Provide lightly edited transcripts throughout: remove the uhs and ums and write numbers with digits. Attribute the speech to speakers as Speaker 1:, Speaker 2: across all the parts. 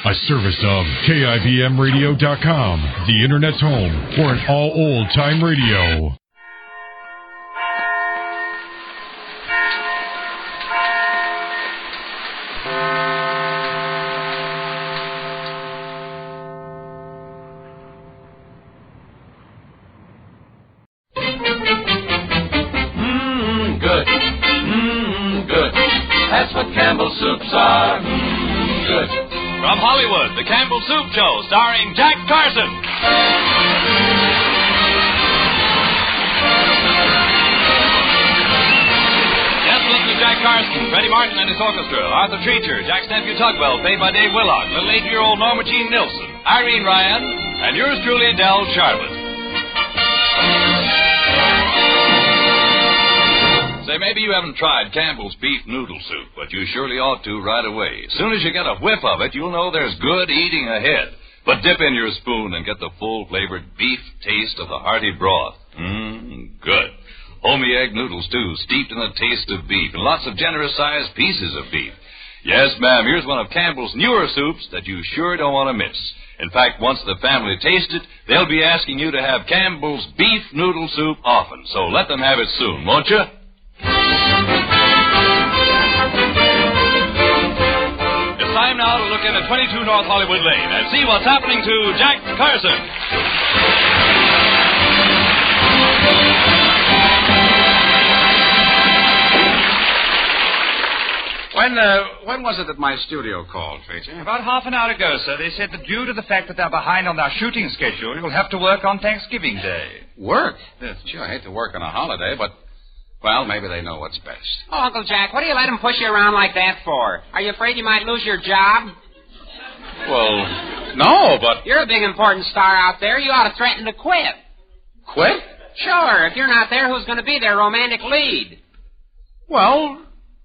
Speaker 1: A service of KIBMradio.com, the Internet's home for an all old-time radio.
Speaker 2: Good. Good. That's what Campbell soups are. Good.
Speaker 3: From Hollywood, The Campbell Soup Show, starring Jack Carson. Yes, listen to Jack Carson, Freddie Martin and his orchestra, Arthur Treacher, Jack's nephew Tugwell, played by Dave Willock, little 8-year-old Norma Jean Nilsson, Irene Ryan, and yours truly, Del Charlotte. Say, maybe you haven't tried Campbell's beef noodle soup, but you surely ought to right away. As soon as you get a whiff of it, you'll know there's good eating ahead. But dip in your spoon and get the full-flavored beef taste of the hearty broth. Good. Homey egg noodles, too, steeped in the taste of beef, and lots of generous-sized pieces of beef. Yes, ma'am, here's one of Campbell's newer soups that you sure don't want to miss. In fact, once the family tastes it, they'll be asking you to have Campbell's beef noodle soup often. So let them have it soon, won't you? It's time now to look in at 22 North Hollywood Lane and see what's happening to Jack Carson.
Speaker 4: When was it that my studio called, Treacher?
Speaker 5: About half an hour ago, sir. They said that due to the fact that they're behind on their shooting schedule, you'll have to work on Thanksgiving Day.
Speaker 4: Work?
Speaker 5: Yes.
Speaker 4: Gee, I hate to work on a holiday, but, well, maybe they know what's best.
Speaker 6: Oh, Uncle Jack, what do you let him push you around like that for? Are you afraid you might lose your job?
Speaker 4: Well, no, but...
Speaker 6: You're a big important star out there. You ought to threaten to quit.
Speaker 4: Quit?
Speaker 6: Sure. If you're not there, who's going to be their romantic lead?
Speaker 4: Well,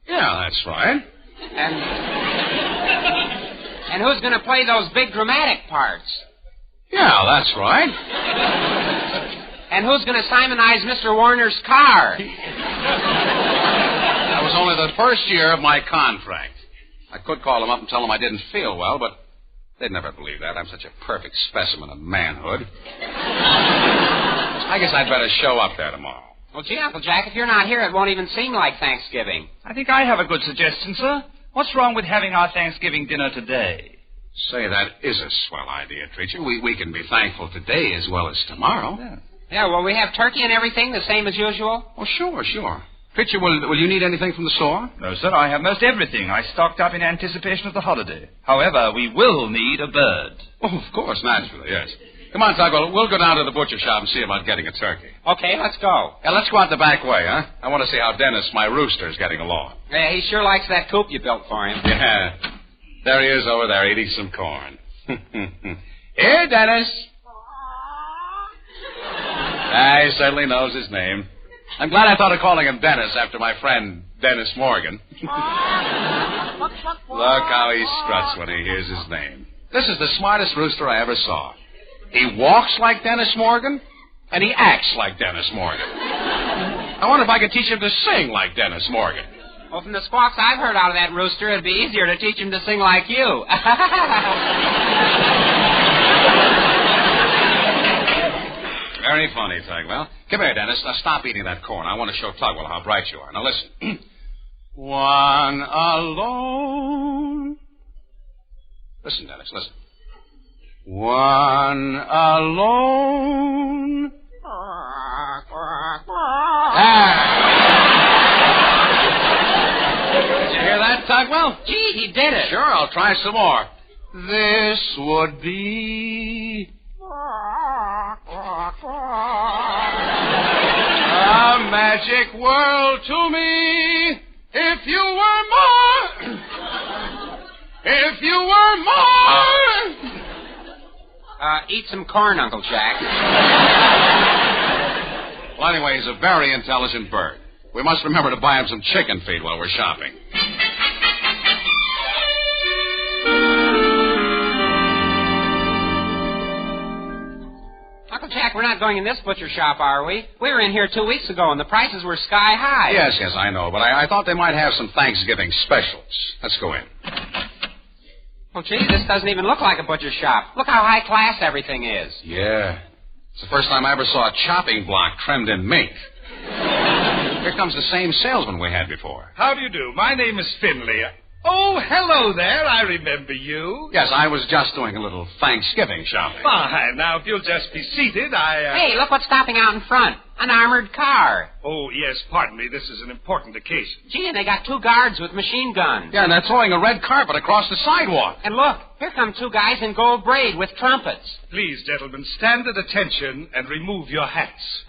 Speaker 4: yeah, that's right.
Speaker 6: And who's going to play those big dramatic parts?
Speaker 4: Yeah, that's right.
Speaker 6: And who's going to simonize Mr. Warner's car?
Speaker 4: That was only the first year of my contract. I could call them up and tell them I didn't feel well, but they'd never believe that. I'm such a perfect specimen of manhood. I guess I'd better show up there tomorrow.
Speaker 6: Well, gee, Uncle Jack, if you're not here, it won't even seem like Thanksgiving.
Speaker 5: I think I have a good suggestion, sir. What's wrong with having our Thanksgiving dinner today?
Speaker 4: Say, that is a swell idea, Treacher. We can be thankful today as well as tomorrow.
Speaker 6: Yeah, will we have turkey and everything the same as usual?
Speaker 4: Oh, sure. Treacher, will you need anything from the store?
Speaker 5: No, sir, I have most everything. I stocked up in anticipation of the holiday. However, we will need a bird.
Speaker 4: Oh, of course, naturally, yes. Come on, Tugwell. We'll go down to the butcher shop and see about getting a turkey.
Speaker 6: Okay, let's go.
Speaker 4: Yeah, let's go out the back way, huh? I want to see how Dennis, my rooster, is getting along.
Speaker 6: Yeah, he sure likes that coop you built for him.
Speaker 4: Yeah. There he is over there eating some corn. Here, Dennis. He certainly knows his name. I'm glad I thought of calling him Dennis after my friend Dennis Morgan. Look how he struts when he hears his name. This is the smartest rooster I ever saw. He walks like Dennis Morgan, and he acts like Dennis Morgan. I wonder if I could teach him to sing like Dennis Morgan.
Speaker 6: Well, from the squawks I've heard out of that rooster, it'd be easier to teach him to sing like you.
Speaker 4: Very funny, Tugwell. Come here, Dennis. Now stop eating that corn. I want to show Tugwell how bright you are. Now listen. One alone. Listen, Dennis, listen. One alone. Did you hear that, Tugwell?
Speaker 6: Gee, he did it.
Speaker 4: Sure, I'll try some more. This would be a magic world to me if you were more. If you were more.
Speaker 6: Eat some corn, Uncle Jack.
Speaker 4: Well, anyway, he's a very intelligent bird. We must remember to buy him some chicken feed while we're shopping.
Speaker 6: Uncle Jack, we're not going in this butcher shop, are we? We were in here 2 weeks ago, and the prices were sky high.
Speaker 4: Yes, I know, but I thought they might have some Thanksgiving specials. Let's go in.
Speaker 6: Well, gee, this doesn't even look like a butcher's shop. Look how high class everything is.
Speaker 4: Yeah. It's the first time I ever saw a chopping block trimmed in mink. Here comes the same salesman we had before.
Speaker 7: How do you do? My name is Finley. Oh, hello there. I remember you.
Speaker 4: Yes, I was just doing a little Thanksgiving shopping.
Speaker 7: Fine. Now, if you'll just be seated,
Speaker 6: Hey, look what's stopping out in front. An armored car.
Speaker 7: Oh, yes, pardon me. This is an important occasion.
Speaker 6: Gee, and they got 2 guards with machine guns.
Speaker 4: Yeah, and they're throwing a red carpet across the sidewalk.
Speaker 6: And look, here come 2 guys in gold braid with trumpets.
Speaker 7: Please, gentlemen, stand at attention and remove your hats.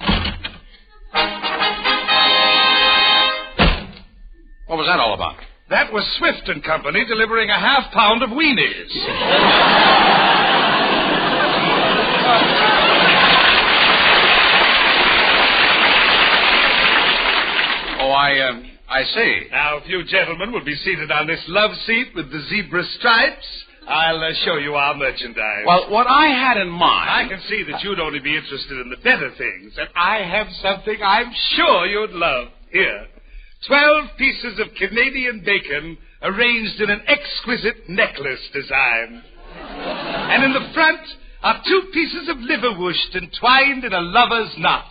Speaker 4: What was that all about?
Speaker 7: That was Swift & Company delivering a half-pound of weenies.
Speaker 4: Oh, I see.
Speaker 7: Now, if you gentlemen will be seated on this love seat with the zebra stripes, I'll show you our merchandise.
Speaker 4: Well, what I had in mind...
Speaker 7: I can see that you'd only be interested in the better things, and I have something I'm sure you'd love. Here, 12 pieces of Canadian bacon arranged in an exquisite necklace design. And in the front are 2 pieces of liverwurst entwined in a lover's knot.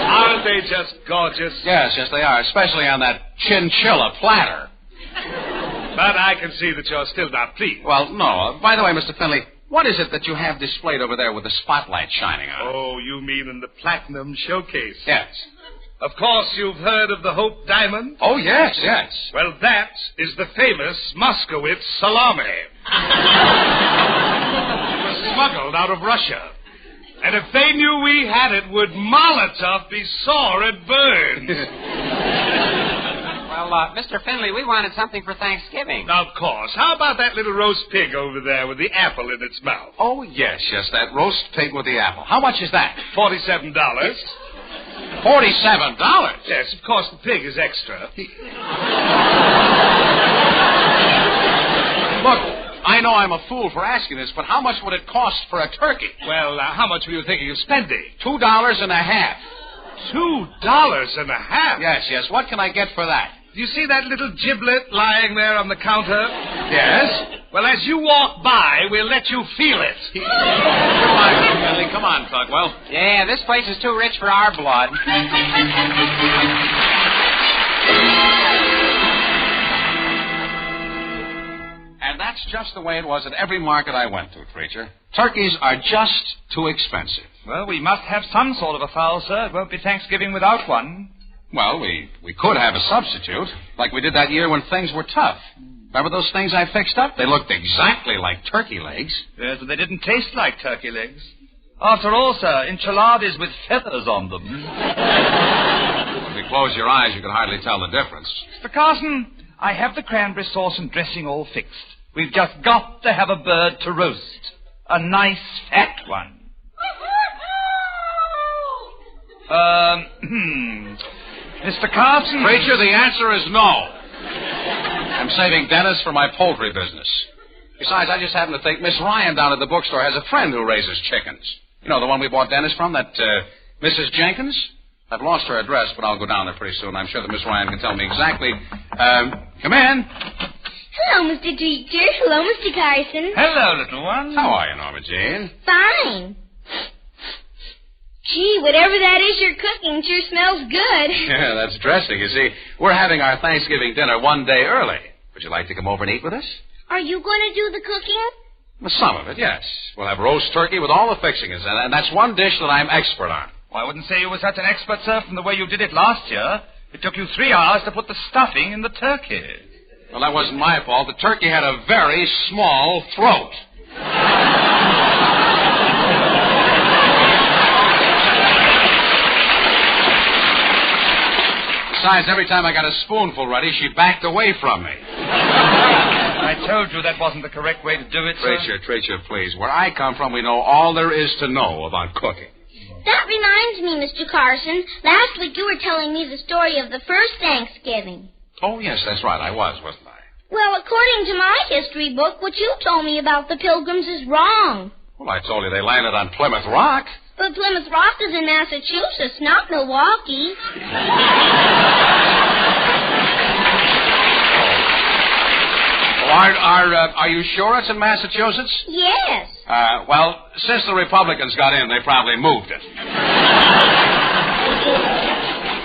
Speaker 7: Aren't they just gorgeous?
Speaker 4: Yes, they are, especially on that chinchilla platter.
Speaker 7: But I can see that you're still not pleased.
Speaker 4: Well, no. By the way, Mr. Finley, what is it that you have displayed over there with the spotlight shining on it?
Speaker 7: Oh, you mean in the platinum showcase?
Speaker 4: Yes.
Speaker 7: Of course, you've heard of the Hope Diamond?
Speaker 4: Oh, yes.
Speaker 7: Well, that is the famous Moskowitz salami. It was smuggled out of Russia. And if they knew we had it, would Molotov be sore and burned?
Speaker 6: Well, Mr. Finley, we wanted something for Thanksgiving.
Speaker 7: Of course. How about that little roast pig over there with the apple in its mouth?
Speaker 4: Oh, yes, that roast pig with the apple. How much is that?
Speaker 7: $47.
Speaker 4: $47?
Speaker 7: Yes, of course, the pig is extra.
Speaker 4: Look, I know I'm a fool for asking this, but how much would it cost for a turkey?
Speaker 7: Well, how much were you thinking of spending?
Speaker 4: $2.50.
Speaker 7: $2.50?
Speaker 4: Yes. What can I get for that?
Speaker 7: Do you see that little giblet lying there on the counter?
Speaker 4: Yes?
Speaker 7: Well, as you walk by, we'll let you feel it.
Speaker 4: Come on, Tugwell.
Speaker 6: Yeah, this place is too rich for our blood.
Speaker 4: And that's just the way it was at every market I went to, Treacher. Turkeys are just too expensive.
Speaker 5: Well, we must have some sort of a fowl, sir. It won't be Thanksgiving without one.
Speaker 4: Well, we could have a substitute, like we did that year when things were tough. Remember those things I fixed up? They looked exactly like turkey legs.
Speaker 5: Yes, but they didn't taste like turkey legs. After all, sir, enchiladas with feathers on them.
Speaker 4: If you close your eyes, you can hardly tell the difference.
Speaker 5: Mr. Carson, I have the cranberry sauce and dressing all fixed. We've just got to have a bird to roast. A nice fat one. Mr. Carson...
Speaker 4: Treacher, the answer is no. I'm saving Dennis for my poultry business. Besides, I just happen to think Miss Ryan down at the bookstore has a friend who raises chickens. You know, the one we bought Dennis from, that Mrs. Jenkins? I've lost her address, but I'll go down there pretty soon. I'm sure that Miss Ryan can tell me exactly. Come in.
Speaker 8: Hello, Mr. Teacher. Hello, Mr. Carson.
Speaker 5: Hello, little one.
Speaker 4: How are you, Norma Jean?
Speaker 8: Fine. Gee, whatever that is you're cooking sure smells good.
Speaker 4: Yeah, that's dressing. You see, we're having our Thanksgiving dinner one day early. Would you like to come over and eat with us?
Speaker 8: Are you going to do the cooking?
Speaker 4: Well, some of it, yes. We'll have roast turkey with all the fixings, and that's one dish that I'm expert on.
Speaker 5: Well, I wouldn't say you were such an expert, sir, from the way you did it last year. It took you 3 hours to put the stuffing in the turkey.
Speaker 4: Well, that wasn't my fault. The turkey had a very small throat. Besides, every time I got a spoonful ready, she backed away from me.
Speaker 5: I told you that wasn't the correct way to do it, sir.
Speaker 4: Treacher, please. Where I come from, we know all there is to know about cooking.
Speaker 8: That reminds me, Mr. Carson. Last week you were telling me the story of the first Thanksgiving.
Speaker 4: Oh, yes, that's right. I wasn't I?
Speaker 8: Well, according to my history book, what you told me about the Pilgrims is wrong.
Speaker 4: Well, I told you they landed on Plymouth Rock.
Speaker 8: But Plymouth Rock is in Massachusetts, not Milwaukee.
Speaker 4: Are you sure it's in Massachusetts?
Speaker 8: Yes.
Speaker 4: Well, since the Republicans got in, they probably moved it.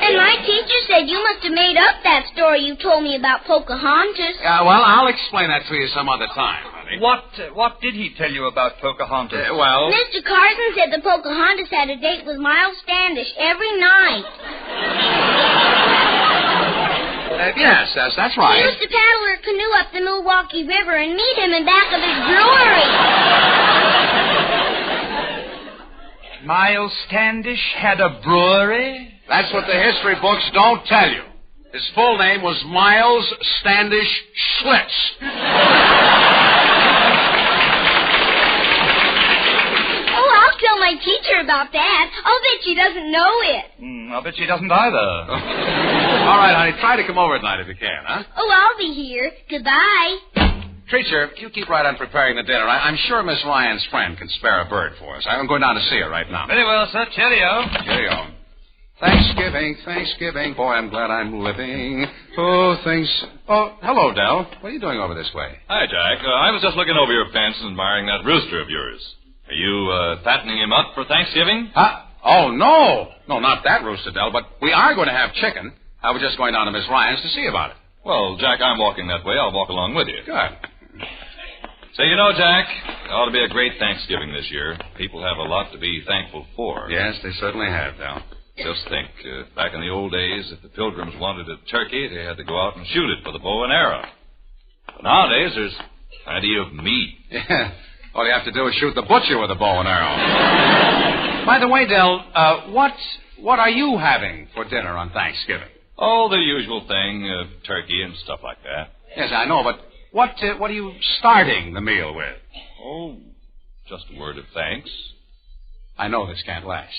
Speaker 8: And my teacher said you must have made up that story you told me about Pocahontas.
Speaker 4: Well, I'll explain that to you some other time, honey.
Speaker 5: What did he tell you about Pocahontas?
Speaker 4: Well...
Speaker 8: Mr. Carson said the Pocahontas had a date with Miles Standish every night.
Speaker 4: Yes, that's right.
Speaker 8: He used to paddle her canoe up the Milwaukee River and meet him in back of his brewery.
Speaker 5: Miles Standish had a brewery?
Speaker 4: That's what the history books don't tell you. His full name was Miles Standish Schlitz.
Speaker 8: Oh, I'll tell my teacher about that. I'll bet she doesn't know it.
Speaker 5: I'll bet she doesn't either.
Speaker 4: All right, honey, try to come over tonight if you can, huh?
Speaker 8: Oh, I'll be here. Goodbye.
Speaker 4: Treacher, you keep right on preparing the dinner. I'm sure Miss Ryan's friend can spare a bird for us. I'm going down to see her right now.
Speaker 5: Very well, sir. Cheerio.
Speaker 4: Cheerio. Thanksgiving. Boy, I'm glad I'm living. Oh, hello, Del. What are you doing over this way?
Speaker 3: Hi, Jack. I was just looking over your fence and admiring that rooster of yours. Are you fattening him up for Thanksgiving?
Speaker 4: Oh, no. No, not that rooster, Del, but we are going to have chicken. I was just going down to Miss Ryan's to see about it.
Speaker 3: Well, Jack, I'm walking that way. I'll walk along with you.
Speaker 4: Good.
Speaker 3: So, you know, Jack, it ought to be a great Thanksgiving this year. People have a lot to be thankful for.
Speaker 4: Yes, they certainly have, Del.
Speaker 3: Just think, back in the old days, if the Pilgrims wanted a turkey, they had to go out and shoot it with a bow and arrow. But nowadays, there's plenty of meat.
Speaker 4: Yeah. All you have to do is shoot the butcher with a bow and arrow. By the way, Del, what are you having for dinner on Thanksgiving?
Speaker 3: Oh, the usual thing, turkey and stuff like that.
Speaker 4: Yes, I know, but what are you starting the meal with?
Speaker 3: Oh, just a word of thanks.
Speaker 4: I know this can't last.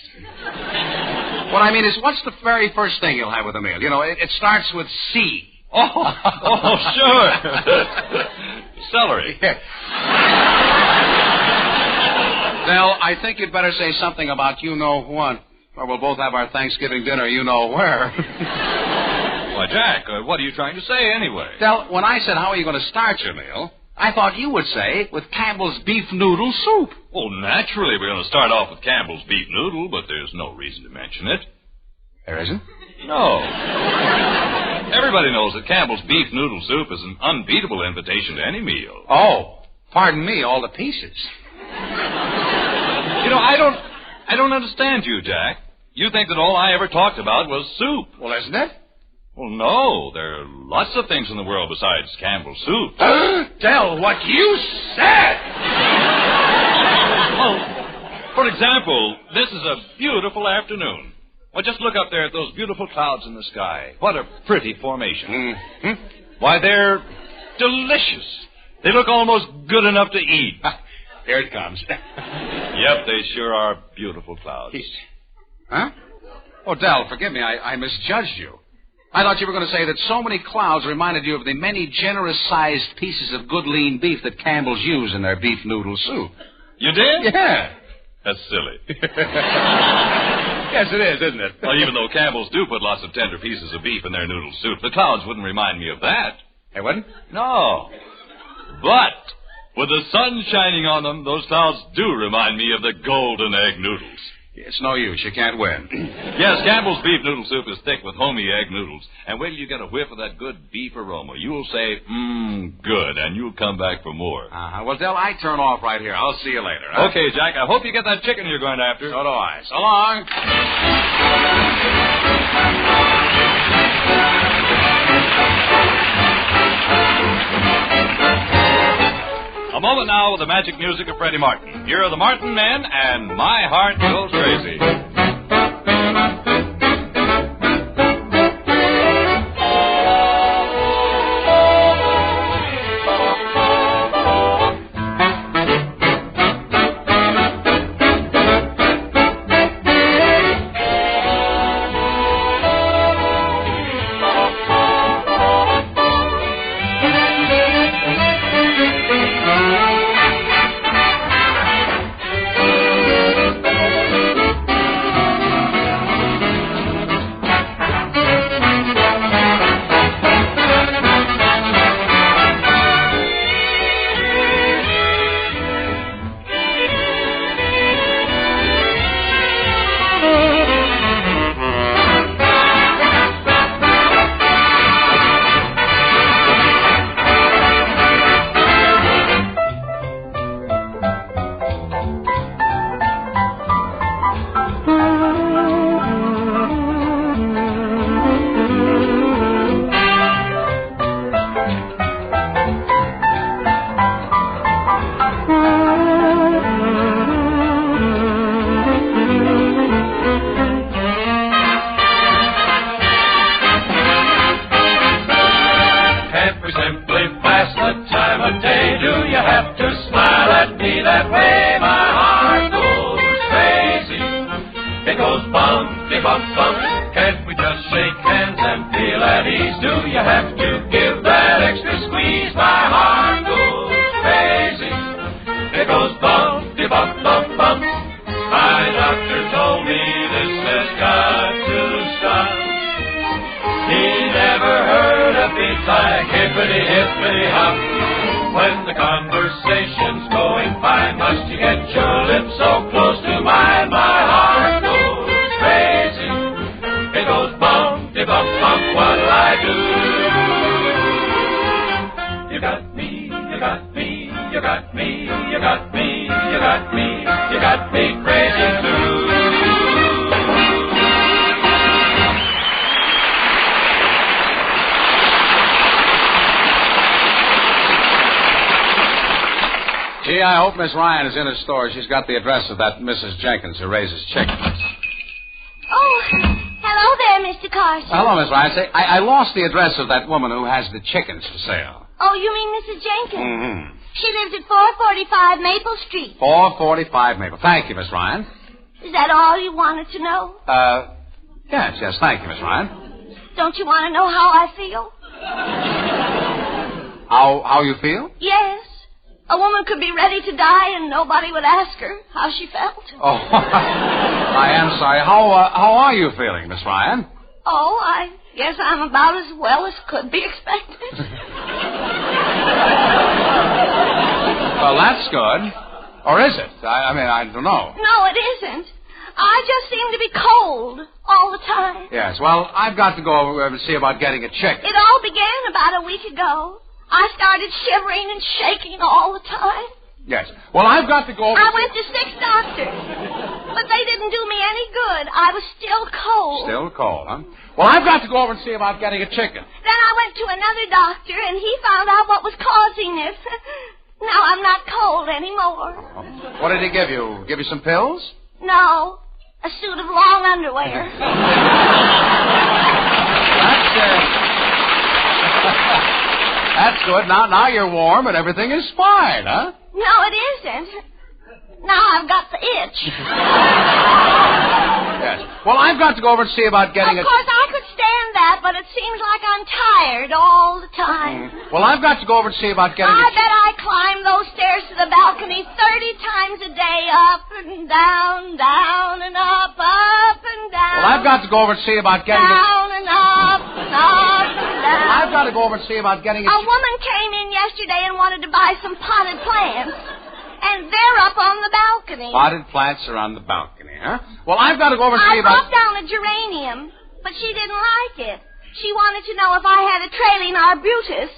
Speaker 4: What I mean is, what's the very first thing you'll have with a meal? You know, it starts with C.
Speaker 3: Oh, sure. Celery.
Speaker 4: Yeah. Del, I think you'd better say something about you-know-what, or we'll both have our Thanksgiving dinner you-know-where.
Speaker 3: Why, Jack, what are you trying to say anyway?
Speaker 4: Del, when I said how are you going to start your meal, I thought you would say with Campbell's beef noodle soup.
Speaker 3: Oh, naturally, we're going to start off with Campbell's beef noodle, but there's no reason to mention it.
Speaker 4: There isn't?
Speaker 3: No. Everybody knows that Campbell's beef noodle soup is an unbeatable invitation to any meal.
Speaker 4: Oh, pardon me, all the pieces.
Speaker 3: You know, I don't understand you, Jack. You think that all I ever talked about was soup.
Speaker 4: Well, isn't it?
Speaker 3: Well, no. There are lots of things in the world besides Campbell's soup.
Speaker 4: Del, what you said!
Speaker 3: Well, for example, this is a beautiful afternoon. Well, just look up there at those beautiful clouds in the sky. What a pretty formation.
Speaker 4: Mm-hmm.
Speaker 3: Why, they're delicious. They look almost good enough to eat.
Speaker 4: Here it comes.
Speaker 3: Yep, they sure are beautiful clouds.
Speaker 4: Huh? Oh, Del, forgive me. I misjudged you. I thought you were going to say that so many clouds reminded you of the many generous-sized pieces of good lean beef that Campbell's use in their beef noodle soup.
Speaker 3: You did?
Speaker 4: Yeah.
Speaker 3: That's silly.
Speaker 4: Yes, it is, isn't it?
Speaker 3: Well, even though Campbell's do put lots of tender pieces of beef in their noodle soup, the clouds wouldn't remind me of that.
Speaker 4: They wouldn't?
Speaker 3: No. But with the sun shining on them, those clouds do remind me of the golden egg noodles.
Speaker 4: It's no use. You can't win.
Speaker 3: Yes, Campbell's beef noodle soup is thick with homey egg noodles. And wait till you get a whiff of that good beef aroma. You'll say, good, and you'll come back for more.
Speaker 4: Well, Del, I turn off right here. I'll see you later. Huh?
Speaker 3: Okay, Jack, I hope you get that chicken you're going after.
Speaker 4: So do I. So long.
Speaker 3: A moment now with the magic music of Freddie Martin. Here are the Martin Men and My Heart Goes Crazy.
Speaker 2: simply pass the time of day? Do you have to smile at me that way? My heart goes crazy. It goes bumpty bump bump. Can't we just shake hands and feel at ease? Do you have to give that extra squeeze? My heart goes crazy. It goes bumpty bump bump bump. My doctor told me this has got to stop. He never heard a beat like hippity hippity hop. When the conversation's going fine, must you get your lips so close to mine? My heart goes crazy. It goes bumpty bump bump. What'll I do? You got me, you got me, you got me, you got me, you got me, you got me crazy too.
Speaker 4: Gee, I hope Miss Ryan is in her store. She's got the address of that Mrs. Jenkins who raises chickens.
Speaker 8: Oh, hello there, Mr. Carson.
Speaker 4: Hello, Miss Ryan. Say, I lost the address of that woman who has the chickens for sale.
Speaker 8: Oh, you mean Mrs. Jenkins?
Speaker 4: Mm-hmm.
Speaker 8: She lives at 445 Maple Street.
Speaker 4: 445 Maple. Thank you, Miss Ryan.
Speaker 8: Is that all you wanted to know?
Speaker 4: Yes, thank you, Miss Ryan.
Speaker 8: Don't you want to know how I feel?
Speaker 4: How you feel?
Speaker 8: Yes. A woman could be ready to die and nobody would ask her how she felt.
Speaker 4: Oh, I am sorry. How are you feeling, Miss Ryan?
Speaker 8: Oh, I guess I'm about as well as could be expected.
Speaker 4: Well, that's good. Or is it? I mean, I don't know.
Speaker 8: No, it isn't. I just seem to be cold all the time.
Speaker 4: Yes, well, I've got to go over and see about getting a chicken.
Speaker 8: It all began about a week ago. I started shivering and shaking all the time.
Speaker 4: Yes. Well, I've got to go over...
Speaker 8: I went to 6 doctors, but they didn't do me any good. I was still cold.
Speaker 4: Still cold, huh? Well, I've got to go over and see about getting a chicken.
Speaker 8: Then I went to another doctor, and he found out what was causing it. Now I'm not cold anymore.
Speaker 4: What did he give you? Give you some pills?
Speaker 8: No, a suit of long underwear.
Speaker 4: That's good. Now you're warm and everything is fine, huh?
Speaker 8: No, it isn't. Now I've got the itch.
Speaker 4: Yes. Well, I've got to go over and see about getting
Speaker 8: Of course, I could stand that, but it seems like I'm tired all the time.
Speaker 4: Well, I've got to go over and see about getting
Speaker 8: I bet I climb those stairs to the balcony 30 times a day, up and down, down and up and down.
Speaker 4: Well, I've got to go over and see about getting
Speaker 8: down and up and up and down.
Speaker 4: I've got to go over and see about getting
Speaker 8: A woman came in yesterday and wanted to buy some potted plants. And they're up on the balcony.
Speaker 4: Potted plants are on the balcony, huh? Well, I've got to go over and see about...
Speaker 8: I brought down a geranium, but she didn't like it. She wanted to know if I had a trailing arbutus.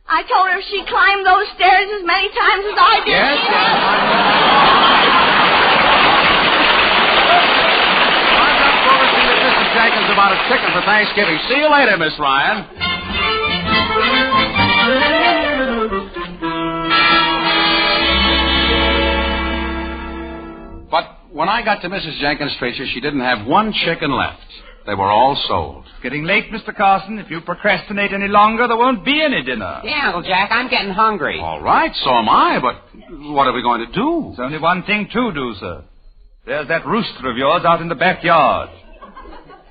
Speaker 8: I told her if she climbed those stairs as many times as I did.
Speaker 4: Yes, yes. I've got to go over and see Mrs. Jenkins about a chicken for Thanksgiving. See you later, Miss Ryan. But when I got to Mrs. Jenkins' Treacher, she didn't have one chicken left. They were all sold.
Speaker 5: It's getting late, Mr. Carson. If you procrastinate any longer, there won't be any dinner.
Speaker 6: Yeah, Uncle Jack, I'm getting hungry.
Speaker 4: All right, so am I, but what are we going to do?
Speaker 5: There's only one thing to do, sir. There's that rooster of yours out in the backyard.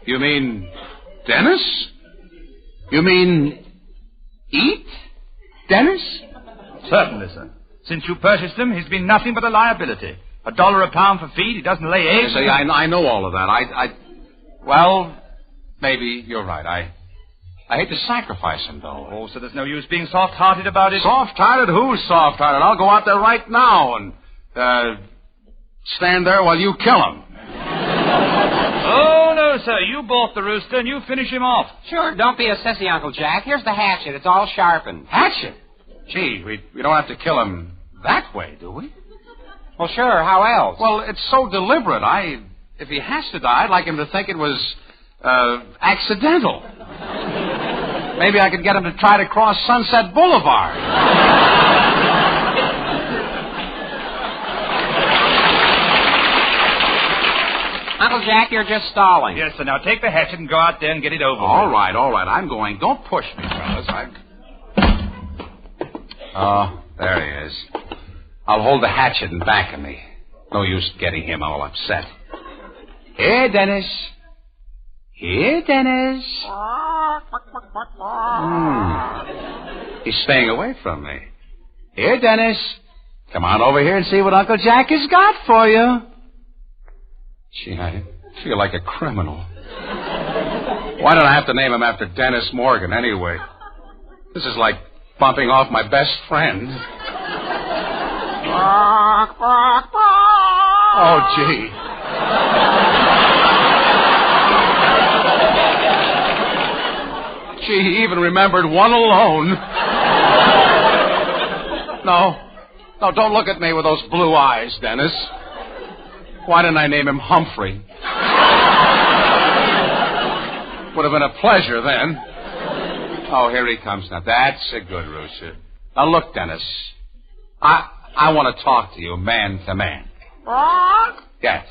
Speaker 4: You mean Dennis? You mean eat Dennis?
Speaker 5: Certainly, sir. Since you purchased him, he's been nothing but a liability. $1 a pound for feed. He doesn't lay eggs.
Speaker 4: You see, I know all of that. Well, maybe you're right. I hate to sacrifice him, though.
Speaker 5: Oh, so there's no use being soft-hearted about it?
Speaker 4: Soft-hearted? Who's soft-hearted? I'll go out there right now and stand there while you kill him.
Speaker 5: Oh, no, sir. You bought the rooster and you finish him off.
Speaker 6: Sure, don't be a sissy, Uncle Jack. Here's the hatchet. It's all sharpened.
Speaker 4: Hatchet? Gee, we don't have to kill him that way, do we?
Speaker 6: Well, sure. How else?
Speaker 4: Well, it's so deliberate. If he has to die, I'd like him to think it was accidental. Maybe I could get him to try to cross Sunset Boulevard.
Speaker 6: Uncle Jack, you're just stalling.
Speaker 5: Yes, sir. Now take the hatchet and go out there and get it over with.
Speaker 4: All right. I'm going. Don't push me, fellas. Oh, there he is. I'll hold the hatchet in back of me. No use getting him all upset. Here, Dennis. Here, Dennis. He's staying away from me. Here, Dennis. Come on over here and see what Uncle Jack has got for you. Gee, I feel like a criminal. Why did I have to name him after Dennis Morgan anyway? This is like bumping off my best friend. Oh, gee. Gee, he even remembered one alone. No, don't look at me with those blue eyes, Dennis. Why didn't I name him Humphrey? Would have been a pleasure then. Oh, here he comes now. That's a good rooster. Now, look, Dennis. I want to talk to you man to man. Yes.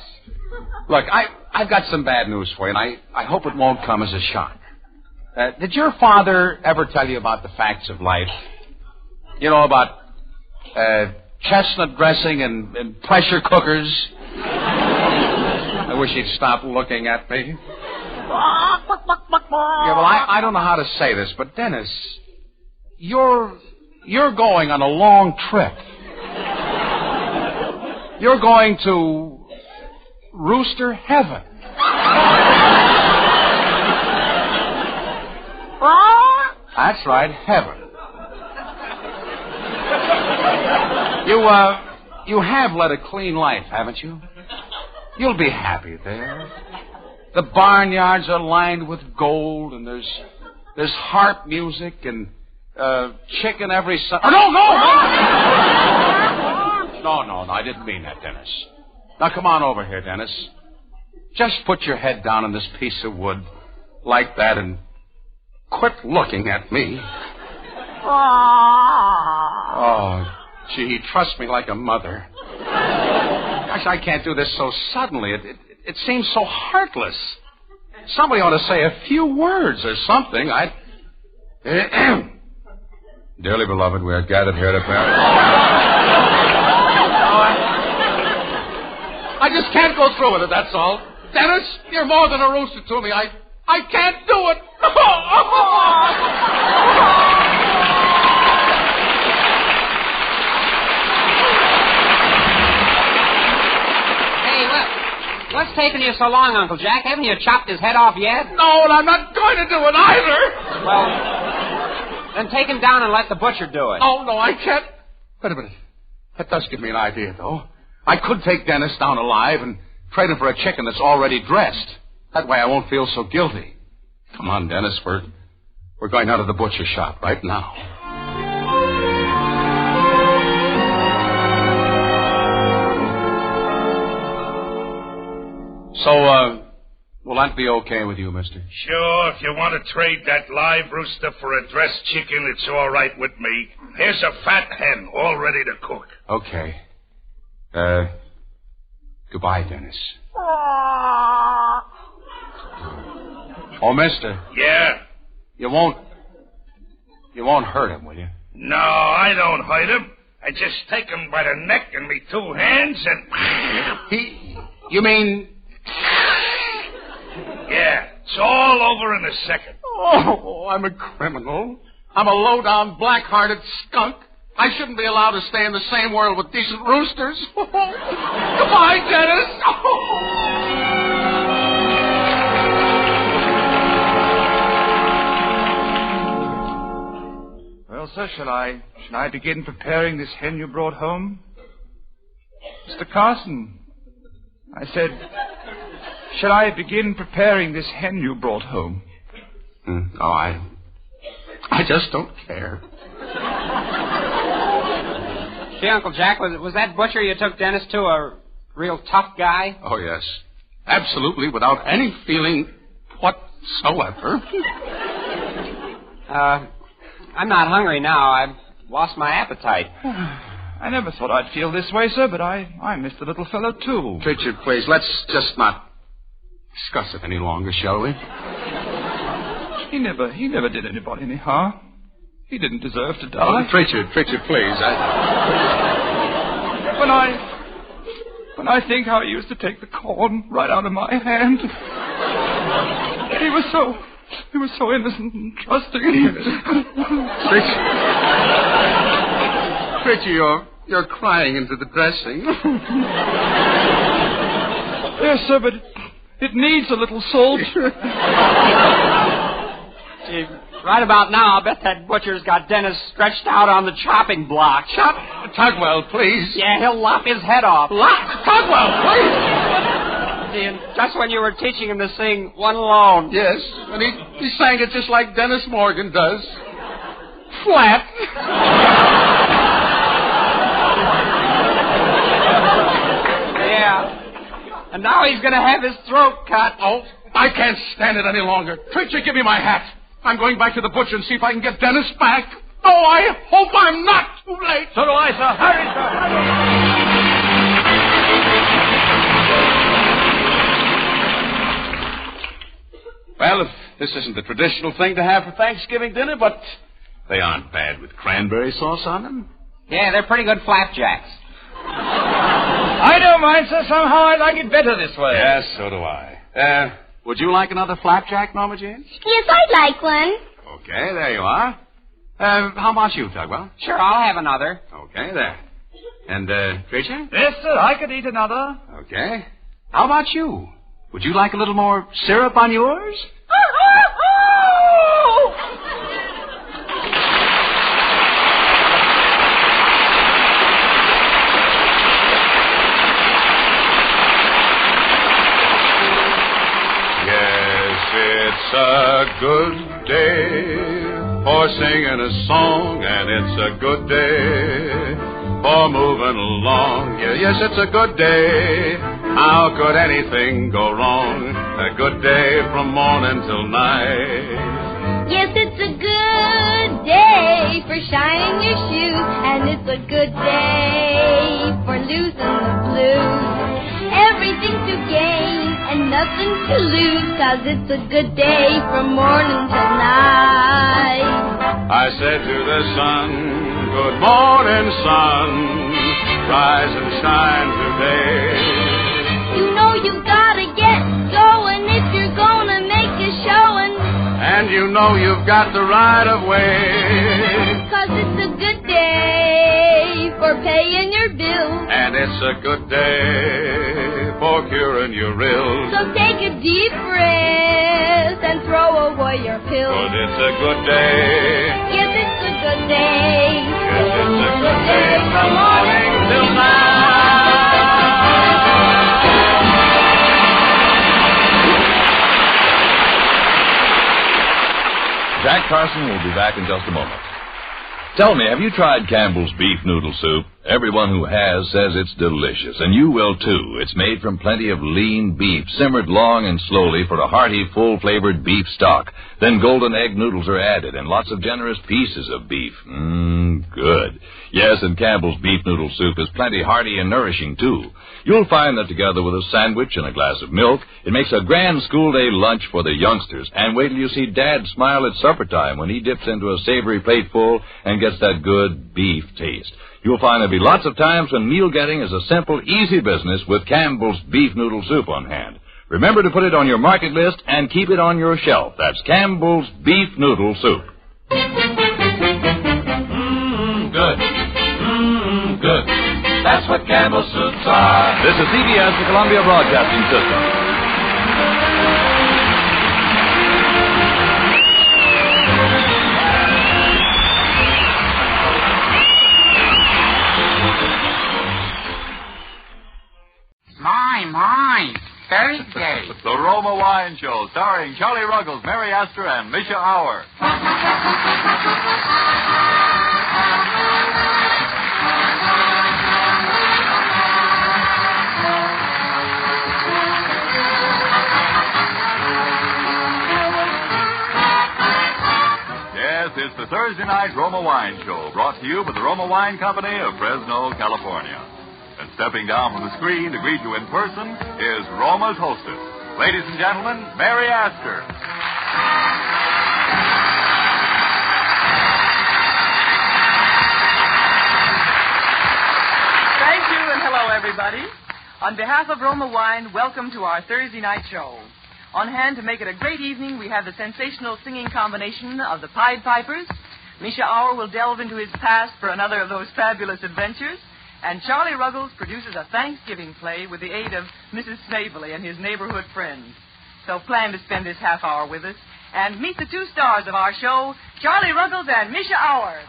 Speaker 4: Look, I've got some bad news for you, and I hope it won't come as a shock. Did your father ever tell you about the facts of life? You know, about chestnut dressing and pressure cookers? I wish he'd stop looking at me. Yeah, well, I don't know how to say this, but Dennis, you're going on a long trip. You're going to Rooster Heaven. That's right, heaven. You have led a clean life, haven't you? You'll be happy there. The barnyards are lined with gold, and there's harp music and chicken every Sunday. Oh, no, I didn't mean that, Dennis. Now, come on over here, Dennis. Just put your head down on this piece of wood like that and quit looking at me. Oh, gee, he trusts me like a mother. Gosh, I can't do this so suddenly. It seems so heartless. Somebody ought to say a few words or something. Dearly beloved, we are gathered here to I just can't go through with it, that's all. Dennis, you're more than a rooster to me. I can't do it.
Speaker 6: What's taking you so long, Uncle Jack? Haven't you chopped his head off yet?
Speaker 7: No, and I'm not going to do it either.
Speaker 6: Well, then take him down and let the butcher do it.
Speaker 4: Oh, no, I can't. Wait a minute. That does give me an idea, though. I could take Dennis down alive and trade him for a chicken that's already dressed. That way I won't feel so guilty. Come on, Dennis. We're going out of the butcher shop right now. So, will that be okay with you, mister?
Speaker 7: Sure, if you want to trade that live rooster for a dressed chicken, it's all right with me. Here's a fat hen all ready to cook.
Speaker 4: Okay. Goodbye, Dennis. Oh, mister.
Speaker 7: Yeah?
Speaker 4: You won't hurt him, will you?
Speaker 7: No, I don't hurt him. I just take him by the neck in me two hands and...
Speaker 4: You mean...
Speaker 7: Yeah, it's all over in a second.
Speaker 4: Oh, I'm a criminal. I'm a low-down, black-hearted skunk. I shouldn't be allowed to stay in the same world with decent roosters. Goodbye, Dennis.
Speaker 5: Well, sir, shall I begin preparing this hen you brought home? Mr. Carson, I said, shall I begin preparing this hen you brought home?
Speaker 4: Oh, I just don't care.
Speaker 6: Gee, Uncle Jack, was that butcher you took Dennis to a real tough guy?
Speaker 4: Oh, yes. Absolutely, without any feeling whatsoever.
Speaker 6: I'm not hungry now. I've lost my appetite.
Speaker 5: I never thought I'd feel this way, sir, but I missed the little fellow, too.
Speaker 4: Richard, please, let's just not discuss it any longer, shall we?
Speaker 5: He never did anybody any harm. He didn't deserve to die.
Speaker 4: Oh, Pritchard, please.
Speaker 5: When I think how he used to take the corn right out of my hand. He was so innocent and trusting.
Speaker 4: Pritchard, you're crying into the dressing.
Speaker 5: Yes, sir, but it needs a little salt.
Speaker 6: Gee, right about now, I'll bet that butcher's got Dennis stretched out on the chopping block.
Speaker 4: Tugwell, please.
Speaker 6: Yeah, he'll lop his head off.
Speaker 4: Tugwell, please.
Speaker 6: Gee, and just when you were teaching him to sing One Alone.
Speaker 4: Yes, and he sang it just like Dennis Morgan does. Flat.
Speaker 6: Yeah. And now he's going to have his throat cut.
Speaker 4: Oh, I can't stand it any longer. Pritchard, give me my hat. I'm going back to the butcher and see if I can get Dennis back. Oh, I hope I'm not too late.
Speaker 5: So do I, sir. Hurry, sir.
Speaker 4: Well, if this isn't the traditional thing to have for Thanksgiving dinner, but they aren't bad with cranberry sauce on them.
Speaker 6: Yeah, they're pretty good flapjacks.
Speaker 5: I don't mind, sir. Somehow I like it better this way.
Speaker 4: Yes, so do I. Would you like another flapjack, Norma Jean?
Speaker 8: Yes, I'd like one.
Speaker 4: Okay, there you are. How about you, Tugwell?
Speaker 6: Sure, I'll have another.
Speaker 4: Okay, there. And, Treacher?
Speaker 5: Yes, sir. I could eat another.
Speaker 4: Okay. How about you? Would you like a little more syrup on yours? It's a good day for singing a song, and it's a good day for moving along. Yes, it's a good day. How could anything go wrong? A good day from morning till night.
Speaker 8: Yes, it's a good day for shining your shoes, and it's a good day for losing the blues. Everything to gain and nothing to lose, 'cause it's a good day from morning till night.
Speaker 4: I said to the sun, good morning, sun, rise and shine today.
Speaker 8: You know you gotta get going if you're gonna make a showing.
Speaker 4: And you know you've got the right of way.
Speaker 8: 'Cause it's a good day for paying your bills.
Speaker 4: And it's a good day for curing your ills.
Speaker 8: So take a deep breath and throw away your pills.
Speaker 4: 'Cause it's a good day.
Speaker 8: Yes, it's a good day.
Speaker 4: Yes, it's a good day from morning till night.
Speaker 3: Jack Carson will be back in just a moment. Tell me, have you tried Campbell's beef noodle soup? Everyone who has says it's delicious, and you will too. It's made from plenty of lean beef, simmered long and slowly for a hearty, full-flavored beef stock. Then golden egg noodles are added, and lots of generous pieces of beef. Good. Yes, and Campbell's beef noodle soup is plenty hearty and nourishing too. You'll find that together with a sandwich and a glass of milk, it makes a grand school day lunch for the youngsters. And wait till you see Dad smile at supper time when he dips into a savory plateful and gets that good beef taste. You'll find there'll be lots of times when meal getting is a simple, easy business with Campbell's beef noodle soup on hand. Remember to put it on your market list and keep it on your shelf. That's Campbell's beef noodle soup.
Speaker 2: Good. Good. That's what Campbell's soups are.
Speaker 3: This is CBS, the Columbia Broadcasting System.
Speaker 6: My. Thursday.
Speaker 9: The Roma Wine Show, starring Charlie Ruggles, Mary Astor, and Misha Auer. Yes, it's the Thursday night Roma Wine Show, brought to you by the Roma Wine Company of Fresno, California. And stepping down from the screen to greet you in person is Roma's hostess. Ladies and gentlemen, Mary Astor.
Speaker 10: everybody. On behalf of Roma Wine, welcome to our Thursday night show. On hand to make it a great evening, we have the sensational singing combination of the Pied Pipers. Misha Auer will delve into his past for another of those fabulous adventures. And Charlie Ruggles produces a Thanksgiving play with the aid of Mrs. Snavely and his neighborhood friends. So plan to spend this half hour with us. And meet the two stars of our show, Charlie Ruggles and Misha Auer.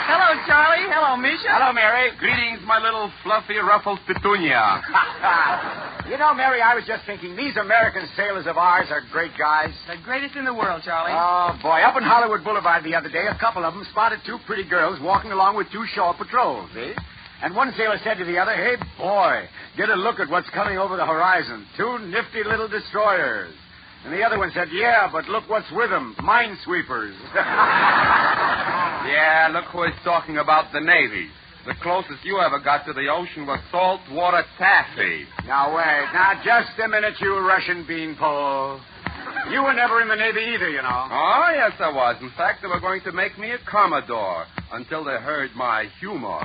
Speaker 10: Hello, Charlie. Hello, Misha.
Speaker 11: Hello, Mary. Greetings, my little fluffy ruffled petunia. You know, Mary, I was just thinking, these American sailors of ours are great guys.
Speaker 10: The greatest in the world, Charlie.
Speaker 11: Oh, boy. Up in Hollywood Boulevard the other day, a couple of them spotted two pretty girls walking along with two shore patrols, see? And one sailor said to the other, hey, boy, get a look at what's coming over the horizon. Two nifty little destroyers. And the other one said, yeah, but look what's with them. Minesweepers.
Speaker 12: Yeah, look who is talking about the Navy. The closest you ever got to the ocean was saltwater taffy.
Speaker 11: Now, wait. Now, just a minute, you Russian beanpole. You were never in the Navy either, you know.
Speaker 12: Oh, yes, I was. In fact, they were going to make me a Commodore until they heard my humor.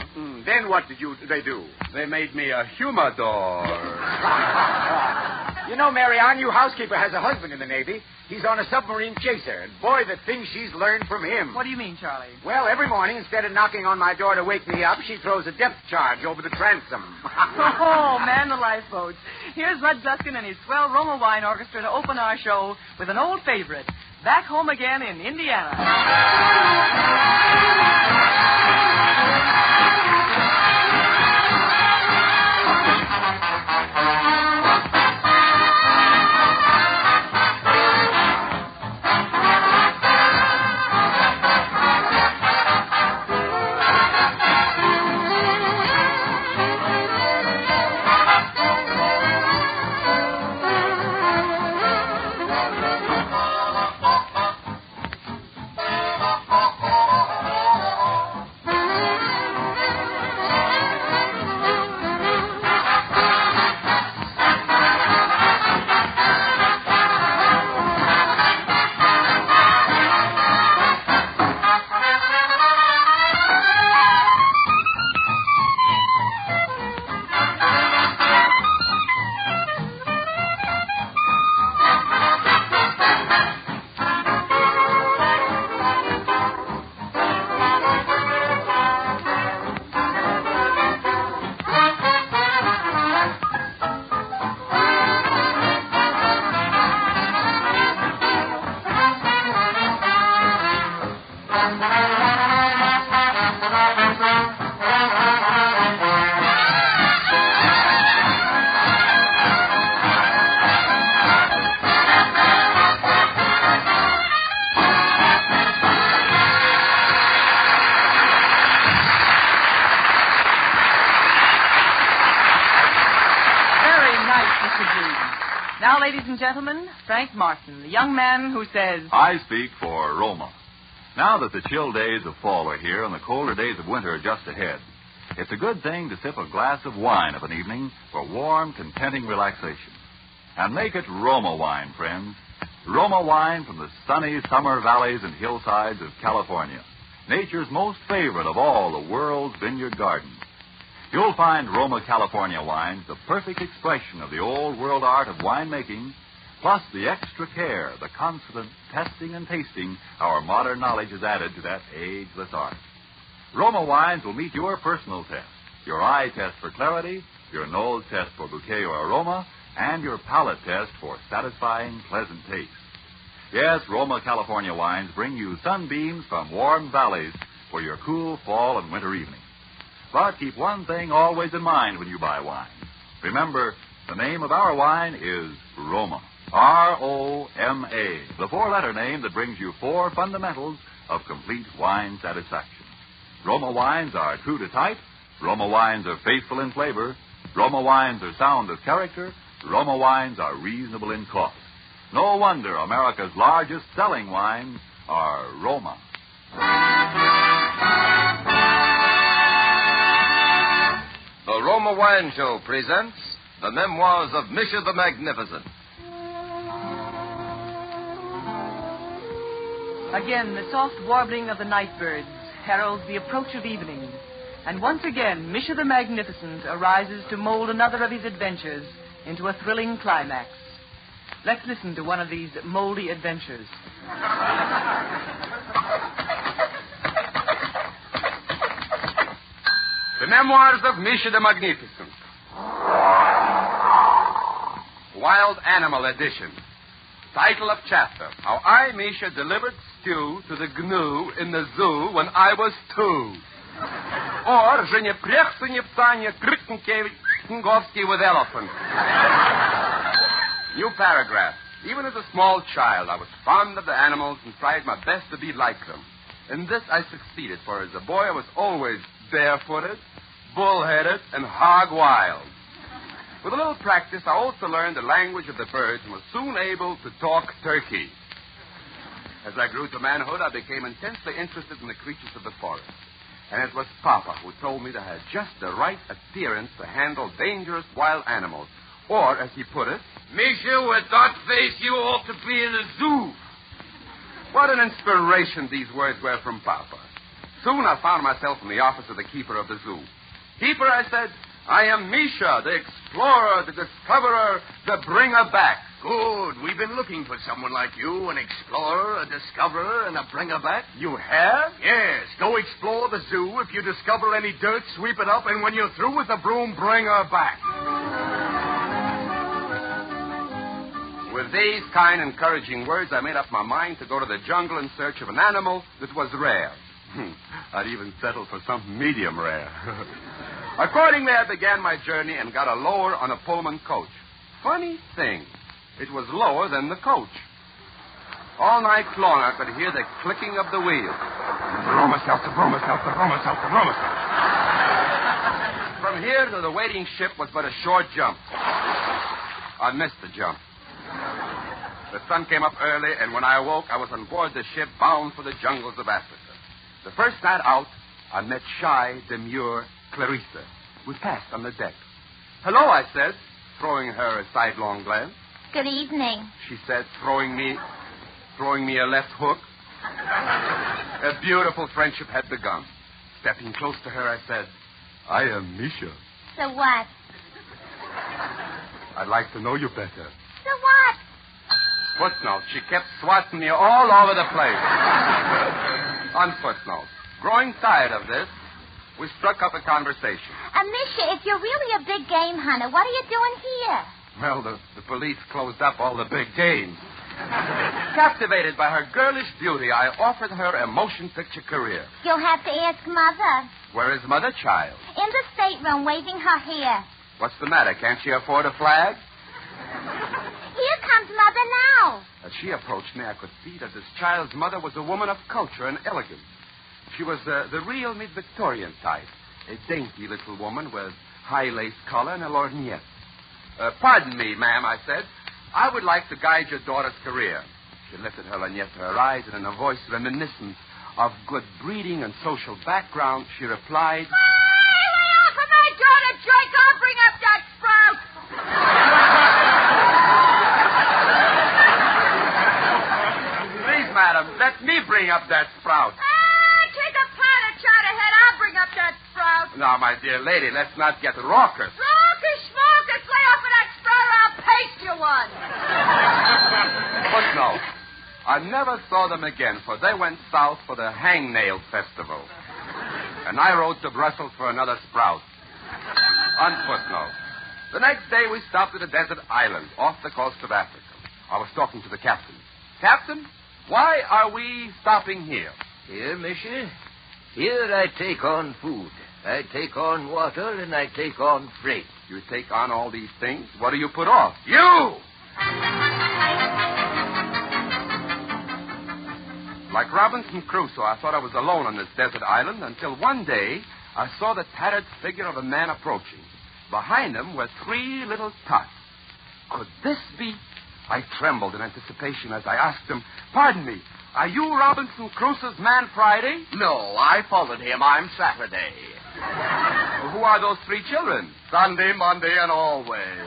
Speaker 11: Then what did they do?
Speaker 12: They made me a humidor.
Speaker 11: You know, Mary, our new housekeeper has a husband in the Navy. He's on a submarine chaser. And boy, the things she's learned from him.
Speaker 10: What do you mean, Charlie?
Speaker 11: Well, every morning, instead of knocking on my door to wake me up, she throws a depth charge over the transom.
Speaker 10: Oh, man, the lifeboats. Here's Bud Duskin and his swell Roma Wine Orchestra to open our show with an old favorite, Back Home Again in Indiana. Now, ladies and gentlemen, Frank Martin, the young man who says...
Speaker 9: I speak for Roma. Now that the chill days of fall are here and the colder days of winter are just ahead, it's a good thing to sip a glass of wine of an evening for warm, contenting relaxation. And make it Roma wine, friends. Roma wine from the sunny summer valleys and hillsides of California, nature's most favorite of all the world's vineyard gardens. You'll find Roma California wines the perfect expression of the old world art of winemaking, plus the extra care, the constant testing and tasting our modern knowledge has added to that ageless art. Roma wines will meet your personal test, your eye test for clarity, your nose test for bouquet or aroma, and your palate test for satisfying, pleasant taste. Yes, Roma California wines bring you sunbeams from warm valleys for your cool fall and winter evenings. But keep one thing always in mind when you buy wine. Remember, the name of our wine is Roma. R-O-M-A, the four-letter name that brings you four fundamentals of complete wine satisfaction. Roma wines are true to type. Roma wines are faithful in flavor. Roma wines are sound of character. Roma wines are reasonable in cost. No wonder America's largest selling wines are Roma.
Speaker 13: The Roma Wine Show presents the memoirs of Misha the Magnificent.
Speaker 10: Again, the soft warbling of the night birds heralds the approach of evening. And once again, Misha the Magnificent arises to mold another of his adventures into a thrilling climax. Let's listen to one of these moldy adventures.
Speaker 12: The Memoirs of Misha the Magnificent. Wild Animal Edition. Title of chapter: How I, Misha, delivered stew to the GNU in the zoo when I was 2. Or, że nie prechce, nie psanie, Kryknkiewicz, with elephant. New paragraph. Even as a small child, I was fond of the animals and tried my best to be like them. In this I succeeded, for as a boy I was always barefooted, bullheaded, and hog-wild. With a little practice, I also learned the language of the birds and was soon able to talk turkey. As I grew to manhood, I became intensely interested in the creatures of the forest. And it was Papa who told me that I had just the right appearance to handle dangerous wild animals. Or, as he put it,
Speaker 13: Misha, with that face, you ought to be in a zoo.
Speaker 12: What an inspiration these words were from Papa. Soon I found myself in the office of the keeper of the zoo. Keeper, I said, I am Misha, the explorer, the discoverer, the bringer back.
Speaker 13: Good. We've been looking for someone like you, an explorer, a discoverer, and a bringer back.
Speaker 12: You have?
Speaker 13: Yes. Go explore the zoo. If you discover any dirt, sweep it up, and when you're through with the broom, bring her back.
Speaker 12: With these kind, encouraging words, I made up my mind to go to the jungle in search of an animal that was rare. I'd even settle for something medium rare. Accordingly, I began my journey and got a lower on a Pullman coach. Funny thing, it was lower than the coach. All night long, I could hear the clicking of the wheels. Roma South, Roma South, Roma South, Roma South. From here to the waiting ship was but a short jump. I missed the jump. The sun came up early, and when I awoke, I was on board the ship bound for the jungles of Africa. The first night out, I met shy, demure Clarissa. We passed on the deck. Hello, I said, throwing her a sidelong glance.
Speaker 8: Good evening.
Speaker 12: She said, throwing me a left hook. A beautiful friendship had begun. Stepping close to her, I said, I am Misha.
Speaker 8: So what?
Speaker 12: I'd like to know you better.
Speaker 8: So what?
Speaker 12: Footnote. She kept swatting me all over the place. On footnote. Growing tired of this, we struck up a conversation.
Speaker 8: Misha, if you're really a big game hunter, what are you doing here?
Speaker 12: Well, the police closed up all the big games. Captivated by her girlish beauty, I offered her a motion picture career.
Speaker 8: You'll have to ask Mother.
Speaker 12: Where is Mother, child?
Speaker 8: In the stateroom, waving her hair.
Speaker 12: What's the matter? Can't she afford a flag?
Speaker 8: Here comes Mother now.
Speaker 12: As she approached me, I could see that this child's mother was a woman of culture and elegance. She was the real mid-Victorian type, a dainty little woman with high lace collar and a lorgnette. Pardon me, ma'am, I said. I would like to guide your daughter's career. She lifted her lorgnette to her eyes, and in a voice reminiscent of good breeding and social background, she replied,
Speaker 8: Lay off of my daughter, Drake. I'll bring up that sprout.
Speaker 12: Please, madam, let me bring up that sprout.
Speaker 8: Take a pot of chowderhead. I'll bring up that sprout.
Speaker 12: Now, my dear lady, let's not get raucous.
Speaker 8: Raucous, schmocus. Lay off of that sprout or I'll paste you one.
Speaker 12: Footnote. I never saw them again, for they went south for the Hangnail Festival. And I rode to Brussels for another sprout. On footnote. The next day, we stopped at a desert island off the coast of Africa. I was talking to the captain. Captain, why are we stopping here?
Speaker 14: Here, Misha, here I take on food. I take on water, and I take on freight.
Speaker 12: You take on all these things? What do you put off?
Speaker 14: You!
Speaker 12: Like Robinson Crusoe, I thought I was alone on this desert island until one day I saw the tattered figure of a man approaching. Behind him were 3 little tots. Could this be? I trembled in anticipation as I asked him, Pardon me, are you Robinson Crusoe's Man Friday?
Speaker 13: No, I followed him. I'm Saturday.
Speaker 12: Well, who are those 3 children?
Speaker 13: Sunday, Monday, and always.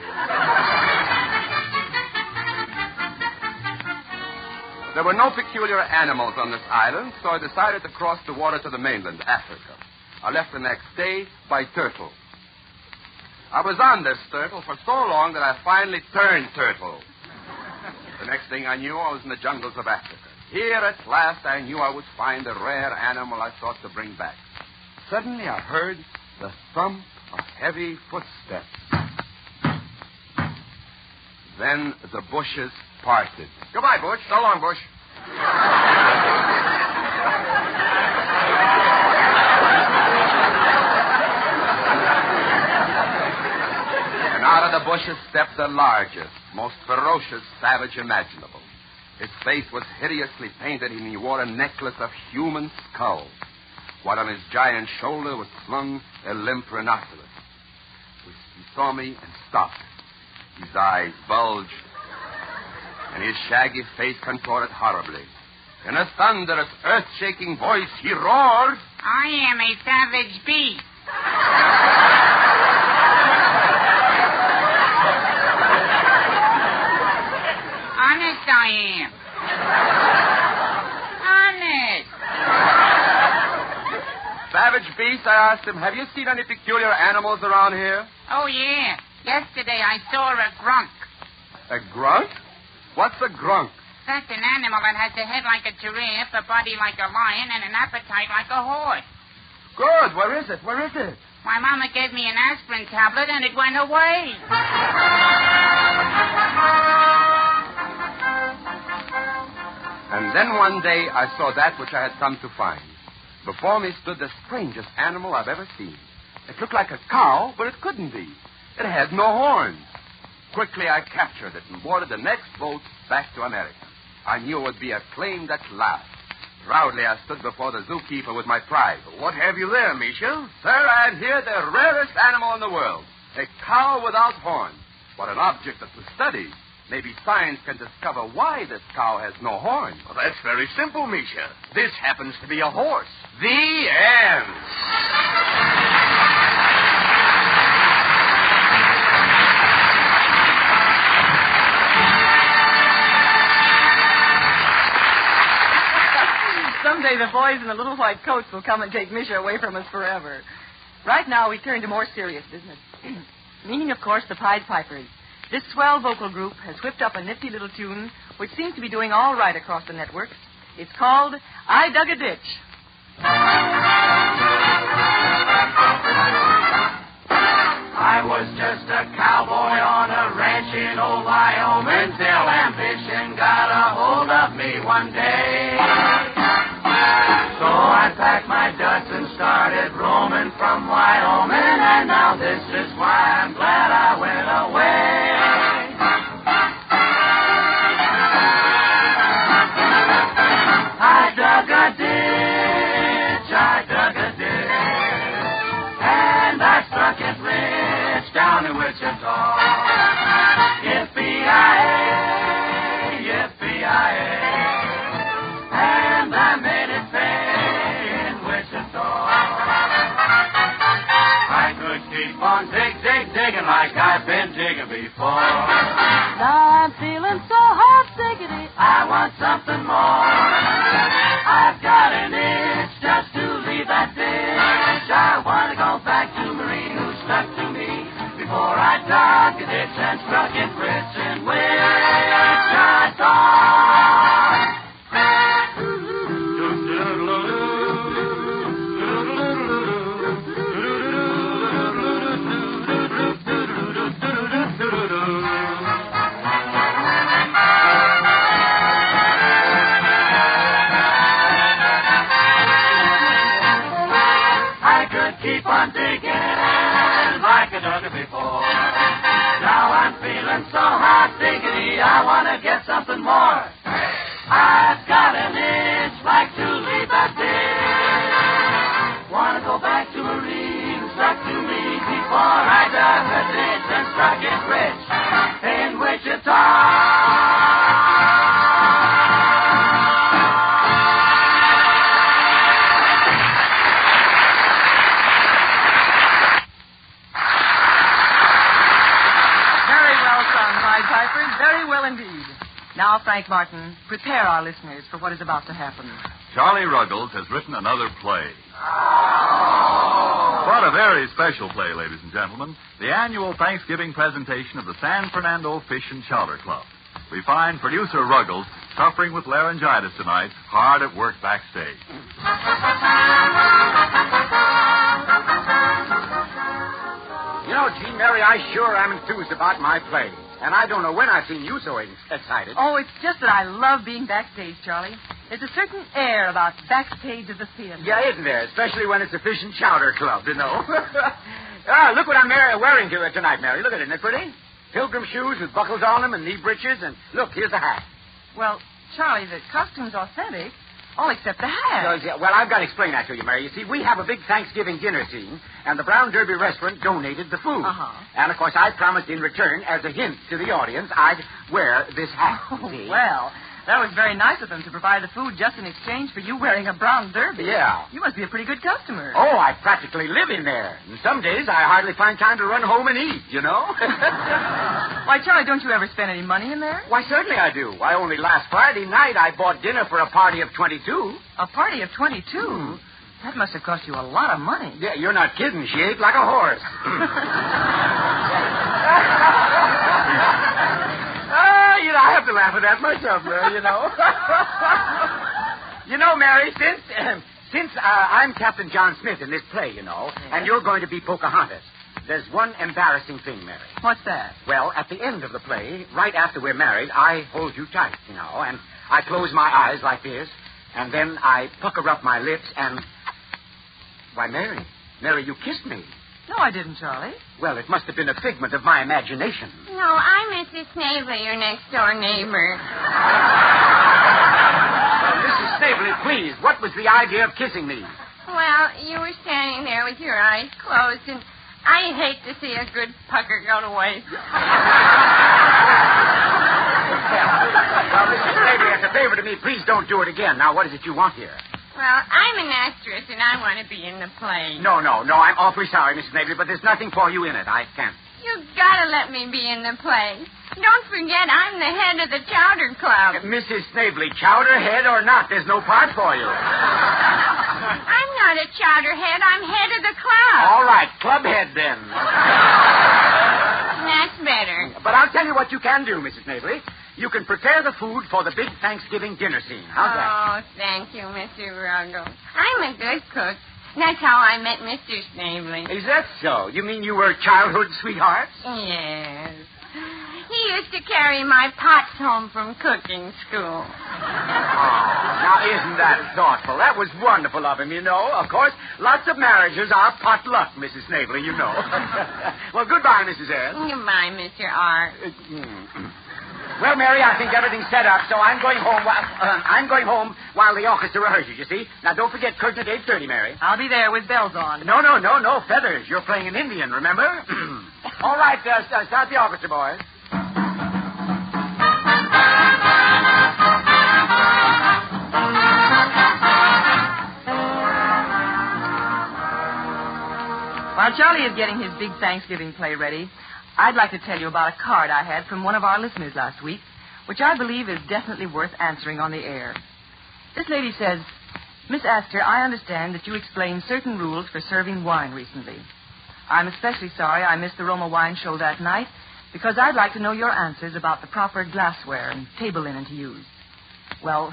Speaker 12: There were no peculiar animals on this island, so I decided to cross the water to the mainland, Africa. I left the next day by turtle. I was on this turtle for so long that I finally turned turtle. The next thing I knew, I was in the jungles of Africa. Here, at last, I knew I would find the rare animal I sought to bring back. Suddenly, I heard the thump of heavy footsteps. Then the bushes parted.
Speaker 11: Goodbye, Bush. So long, Bush.
Speaker 12: And out of the bushes stepped the largest, most ferocious savage imaginable. His face was hideously painted, and he wore a necklace of human skulls, while on his giant shoulder was slung a limp rhinoceros. He saw me and stopped. His eyes bulged, and his shaggy face contorted horribly. In a thunderous, earth-shaking voice, he roared,
Speaker 15: I am a savage beast. Honest, I am. Honest.
Speaker 12: Savage beast, I asked him, have you seen any peculiar animals around here?
Speaker 15: Oh, yeah. Yesterday I saw a grunk.
Speaker 12: A grunt? What's a grunk?
Speaker 15: That's an animal that has a head like a giraffe, a body like a lion, and an appetite like a horse.
Speaker 12: Good. Where is it? Where is it?
Speaker 15: My mama gave me an aspirin tablet, and it went away.
Speaker 12: And then one day I saw that which I had come to find. Before me stood the strangest animal I've ever seen. It looked like a cow, but it couldn't be. It had no horns. Quickly I captured it and boarded the next boat back to America. I knew it would be acclaimed at last. Proudly I stood before the zookeeper with my prize.
Speaker 11: What have you there, Misha?
Speaker 12: Sir, I had here the rarest animal in the world, a cow without horns. What an object to study. Maybe science can discover why this cow has no horns.
Speaker 11: Well, that's very simple, Misha. This happens to be a horse. The end.
Speaker 10: Someday the boys in the little white coats will come and take Misha away from us forever. Right now, we turn to more serious business. Meaning, of course, the Pied Pipers. This swell vocal group has whipped up a nifty little tune which seems to be doing all right across the network. It's called I Dug a Ditch.
Speaker 2: I was just a cowboy on a ranch in old Wyoming till ambition got a hold of me one day. So I packed my duds and started roaming from Wyoming, and now this is why I'm glad I went away. I dug a ditch, and I struck it rich down in Wichita. Yippee-yi-yay, yippee-yi-yay, and I made it pay in Wichita. I could keep on digging like I've been digging before.
Speaker 8: Now I'm feeling so hot, diggity.
Speaker 2: I want something more. I've got an itch just to leave that ditch. I want to go back to Marine who stuck to me before I dug a ditch and struck it rich in Wichita. Keep on digging like I dug it before. Now I'm feeling so hot, diggity, I want to get something more. I've got an itch like to leave that ditch. Want to go back to Marine, stuck to me before I dug a ditch and struck it rich in Wichita.
Speaker 10: Very well, indeed. Now, Frank Martin, prepare our listeners for what is about to happen.
Speaker 9: Charlie Ruggles has written another play. What a very special play, ladies and gentlemen. The annual Thanksgiving presentation of the San Fernando Fish and Chowder Club. We find producer Ruggles suffering with laryngitis tonight, hard at work backstage.
Speaker 11: You know, Gene, Mary, I sure am enthused about my play. And I don't know when I've seen you so excited.
Speaker 10: Oh, it's just that I love being backstage, Charlie. There's a certain air about backstage of the theater.
Speaker 11: Yeah, isn't there? Especially when it's a fish and chowder club, you know. Look what I'm wearing to it tonight, Mary. Look at it. Isn't it pretty? Pilgrim shoes with buckles on them and knee breeches. And look, here's the hat.
Speaker 10: Well, Charlie, the costume's authentic, all except the hat.
Speaker 11: Well, I've got to explain that to you, Mary. You see, we have a big Thanksgiving dinner scene, and the Brown Derby restaurant donated the food.
Speaker 10: Uh-huh.
Speaker 11: And, of course, I promised in return, as a hint to the audience, I'd wear this hat.
Speaker 10: Oh, well, that was very nice of them to provide the food just in exchange for you wearing a Brown Derby.
Speaker 11: Yeah.
Speaker 10: You must be a pretty good customer.
Speaker 11: Oh, I practically live in there. And some days I hardly find time to run home and eat, you know.
Speaker 10: Why, Charlie, don't you ever spend any money in there?
Speaker 11: Why, certainly I do. Why, only last Friday night I bought dinner for a party of 22.
Speaker 10: A party of 22? That must have cost you a lot of money.
Speaker 11: Yeah, you're not kidding. She ate like a horse. I have to laugh at that myself, Mary, you know. You know, Mary, since I'm Captain John Smith in this play, you know, and you're going to be Pocahontas, there's one embarrassing thing, Mary.
Speaker 10: What's that?
Speaker 11: Well, at the end of the play, right after we're married, I hold you tight, you know, and I close my eyes like this, and then I pucker up my lips and... Why, Mary, you kissed me.
Speaker 10: No, I didn't, Charlie.
Speaker 11: Well, it must have been a figment of my imagination.
Speaker 15: No, I'm Mrs. Snavely, your next-door neighbor.
Speaker 11: Mrs. Snavely, please, what was the idea of kissing me?
Speaker 15: Well, you were standing there with your eyes closed, and I hate to see a good pucker go to waste.
Speaker 11: Well, Mrs. Snavely, as a favor to me, please don't do it again. Now, what is it you want here?
Speaker 15: Well, I'm an actress, and I want to be in the play.
Speaker 11: No, I'm awfully sorry, Mrs. Snavely, but there's nothing for you in it. I can't.
Speaker 15: You've got to let me be in the play. Don't forget, I'm the head of the Chowder Club.
Speaker 11: Mrs. Snavely, chowder head or not, there's no part for you.
Speaker 15: I'm not a chowder head. I'm head of the club.
Speaker 11: All right, club head, then.
Speaker 15: That's better.
Speaker 11: But I'll tell you what you can do, Mrs. Snavely. You can prepare the food for the big Thanksgiving dinner scene. How's that?
Speaker 15: Oh, thank you, Mr. Ruggles. I'm a good cook. That's how I met Mr. Snavely.
Speaker 11: Is that so? You mean you were childhood sweethearts?
Speaker 15: Yes. He used to carry my pots home from cooking school.
Speaker 11: Now, isn't that thoughtful? That was wonderful of him, you know. Of course, lots of marriages are potluck, Mrs. Snavely, you know. Well, goodbye, Mrs. S.
Speaker 15: Goodbye, Mr. R.
Speaker 11: Well, Mary, I think everything's set up, so I'm going home. I'm going home while the orchestra rehearses, you see. Now, don't forget curtain at 8:30, Mary.
Speaker 10: I'll be there with bells on.
Speaker 11: No, feathers. You're playing an Indian, remember? All right, start the orchestra, boys.
Speaker 10: While Charlie is getting his big Thanksgiving play ready, I'd like to tell you about a card I had from one of our listeners last week, which I believe is definitely worth answering on the air. This lady says, Miss Astor, I understand that you explained certain rules for serving wine recently. I'm especially sorry I missed the Roma wine show that night, because I'd like to know your answers about the proper glassware and table linen to use. Well,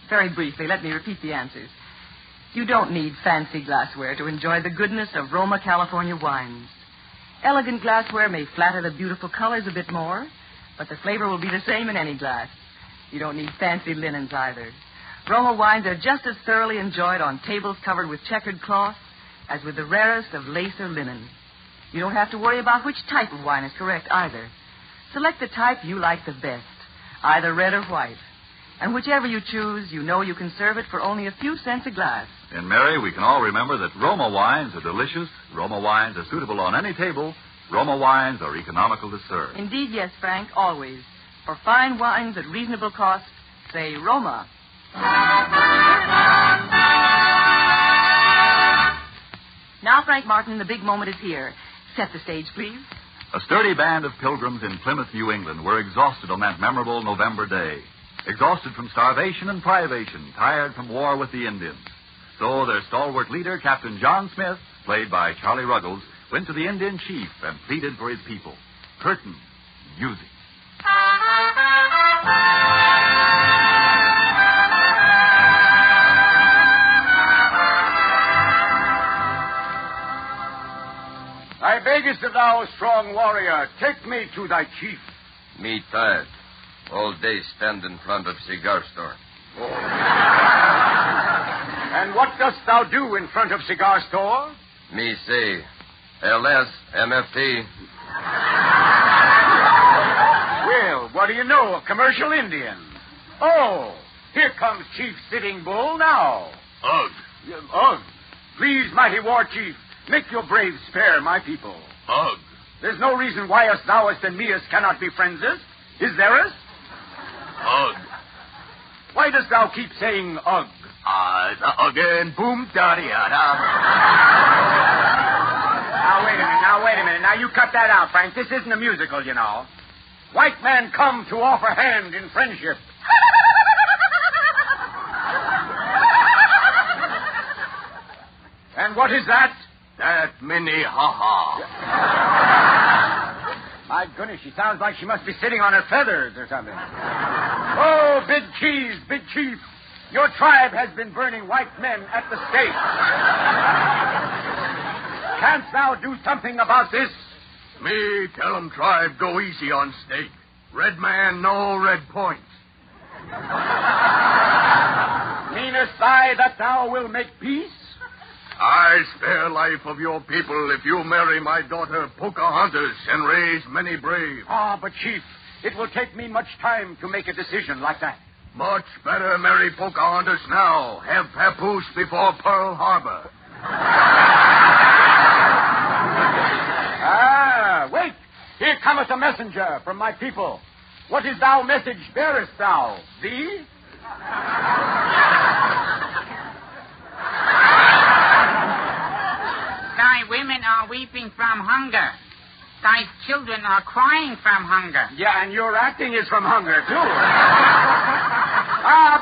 Speaker 10: very briefly, let me repeat the answers. You don't need fancy glassware to enjoy the goodness of Roma, California wines. Elegant glassware may flatter the beautiful colors a bit more, but the flavor will be the same in any glass. You don't need fancy linens either. Roma wines are just as thoroughly enjoyed on tables covered with checkered cloth as with the rarest of lace or linen. You don't have to worry about which type of wine is correct either. Select the type you like the best, either red or white. And whichever you choose, you know you can serve it for only a few cents a glass.
Speaker 9: And, Mary, we can all remember that Roma wines are delicious. Roma wines are suitable on any table. Roma wines are economical to serve.
Speaker 10: Indeed, yes, Frank, always. For fine wines at reasonable cost, say Roma. Now, Frank Martin, the big moment is here. Set the stage, please.
Speaker 9: A sturdy band of pilgrims in Plymouth, New England were exhausted on that memorable November day. exhausted from starvation and privation, tired from war with the Indians. So their stalwart leader, Captain John Smith, played by Charlie Ruggles, went to the Indian chief and pleaded for his people. Curtain, music.
Speaker 11: I beggest of thou, strong warrior, take me to thy chief.
Speaker 12: Me tired. All day stand in front of cigar store.
Speaker 11: And what dost thou do in front of cigar store?
Speaker 12: Me say, LS, MFT.
Speaker 11: Well, what do you know of commercial Indians? Oh, here comes Chief Sitting Bull now.
Speaker 13: Ugh.
Speaker 11: Ugh. Please, mighty war chief, make your brave spare my people.
Speaker 13: Ugh.
Speaker 11: There's no reason why us thouest and meest cannot be friendses. Is there us?
Speaker 13: Ugh.
Speaker 11: Why dost thou keep saying ugh?
Speaker 13: Again, boom, da-da-da.
Speaker 11: Now, wait a minute. Now, you cut that out, Frank. This isn't a musical, you know. White man come to offer hand in friendship. And what is that?
Speaker 13: That Minnie ha-ha.
Speaker 11: My goodness, she sounds like she must be sitting on her feathers or something. Oh, Big Cheese, Big Chief, your tribe has been burning white men at the stake. Canst thou do something about this?
Speaker 13: Me tell 'em tribe go easy on stake. Red man, no red points.
Speaker 11: Meanest thou that thou will make peace?
Speaker 13: I spare life of your people if you marry my daughter Pocahontas and raise many brave.
Speaker 11: Ah, but Chief, it will take me much time to make a decision like that.
Speaker 13: Much better marry Pocahontas now. Have papoose before Pearl Harbor.
Speaker 11: Wait. Here cometh a messenger from my people. What is thou message bearest thou? Thee?
Speaker 16: Thy women are weeping from hunger. Thy children are crying from hunger.
Speaker 11: Yeah, and your acting is from hunger, too.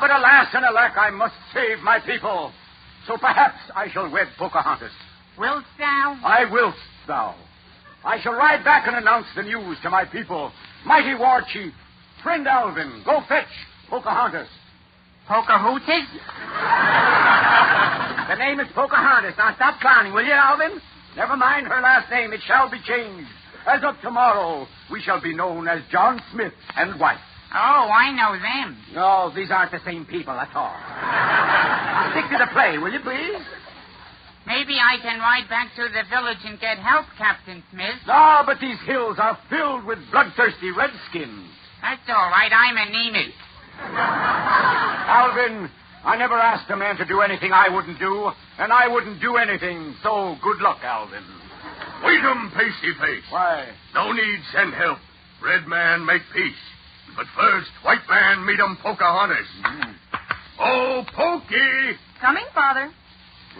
Speaker 11: But alas and alack, I must save my people. So perhaps I shall wed Pocahontas.
Speaker 16: Wilt thou?
Speaker 11: I wilt thou. I shall ride back and announce the news to my people. Mighty war chief, friend Alvin, go fetch Pocahontas.
Speaker 16: Pocahontas?
Speaker 11: The name is Pocahontas. Now stop clowning, will you, Alvin? Never mind her last name. It shall be changed. As of tomorrow, we shall be known as John Smith and wife.
Speaker 16: Oh, I know them.
Speaker 11: No, these aren't the same people, that's all. Stick to the play, will you, please?
Speaker 16: Maybe I can ride back to the village and get help, Captain Smith.
Speaker 11: No, but these hills are filled with bloodthirsty redskins.
Speaker 16: That's all right. I'm anemic.
Speaker 11: Alvin, I never asked a man to do anything I wouldn't do, and I wouldn't do anything, so good luck, Alvin.
Speaker 13: Wait 'em, Pasty Face.
Speaker 11: Why?
Speaker 13: No need send help. Red man make peace. But first, white man meet 'em Pocahontas. Oh, Pokey!
Speaker 10: Coming, Father.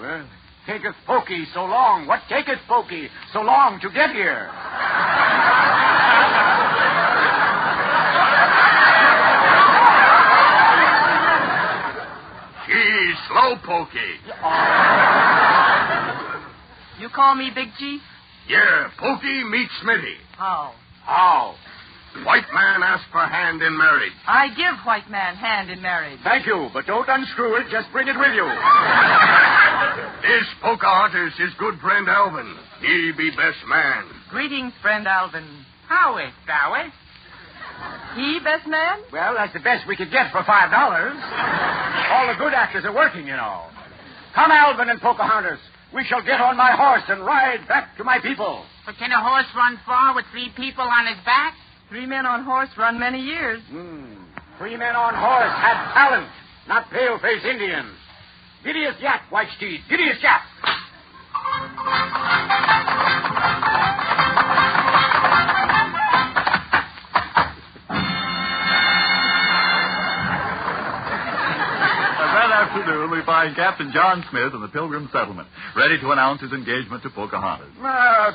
Speaker 11: Well, taketh Pokey so long. What taketh Pokey so long to get here?
Speaker 13: She's slow, Pokey.
Speaker 10: You call me Big Chief?
Speaker 13: Yeah, Pokey meet Smitty.
Speaker 10: How?
Speaker 11: How?
Speaker 13: White man ask for hand in marriage.
Speaker 10: I give white man hand in marriage.
Speaker 11: Thank you, but don't unscrew it. Just bring it with you.
Speaker 13: This Pocahontas is good friend Alvin. He be best man.
Speaker 10: Greetings, friend Alvin.
Speaker 16: How is thou?
Speaker 10: He best man?
Speaker 11: Well, that's the best we could get for $5. All the good actors are working, you know. Come, Alvin and Pocahontas. We shall get on my horse and ride back to my people.
Speaker 16: But can a horse run far with 3 people on his back?
Speaker 10: 3 men on horse run many years.
Speaker 11: 3 men on horse have talent, not pale-face Indians. Gideous Yap, White Steed. Gideous Yap.
Speaker 9: afternoon, we find Captain John Smith in the Pilgrim Settlement, ready to announce his engagement to Pocahontas.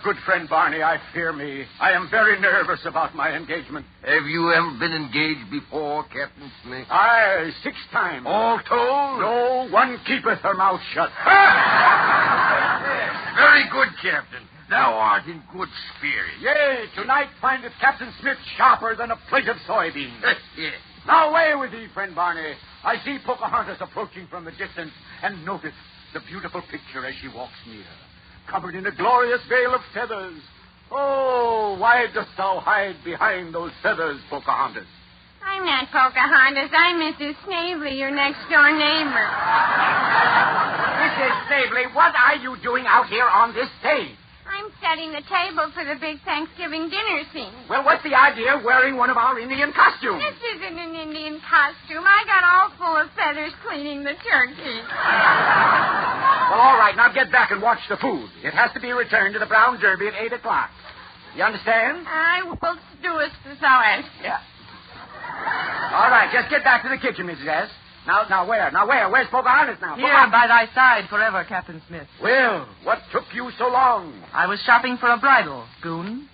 Speaker 11: Good friend Barney, I fear me. I am very nervous about my engagement.
Speaker 14: Have you ever been engaged before, Captain Smith?
Speaker 11: Aye, 6 times.
Speaker 14: All told?
Speaker 11: No, one keepeth her mouth shut.
Speaker 14: Very good, Captain. Thou art in good spirit.
Speaker 11: Yea, tonight findeth Captain Smith sharper than a plate of soybeans.
Speaker 14: Yes.
Speaker 11: Now away with thee, friend Barney. I see Pocahontas approaching from the distance, and notice the beautiful picture as she walks near, covered in a glorious veil of feathers. Oh, why dost thou hide behind those feathers, Pocahontas?
Speaker 15: I'm not Pocahontas. I'm Mrs. Snavely, your next-door neighbor.
Speaker 11: Mrs. Snavely, what are you doing out here on this day?
Speaker 15: I'm setting the table for the big Thanksgiving dinner scene.
Speaker 11: Well, what's the idea of wearing one of our Indian costumes?
Speaker 15: This isn't an Indian costume. I got all full of feathers cleaning the turkey.
Speaker 11: Well, all right. Now get back and watch the food. It has to be returned to the Brown Derby at 8 o'clock. You understand?
Speaker 15: I will do as so as.
Speaker 11: Yeah. All right. Just get back to the kitchen, Mrs. S. Now where? Where's Pocahontas now?
Speaker 10: Here, by thy side forever, Captain Smith.
Speaker 11: Well, what took you so long?
Speaker 10: I was shopping for a bridle, goon.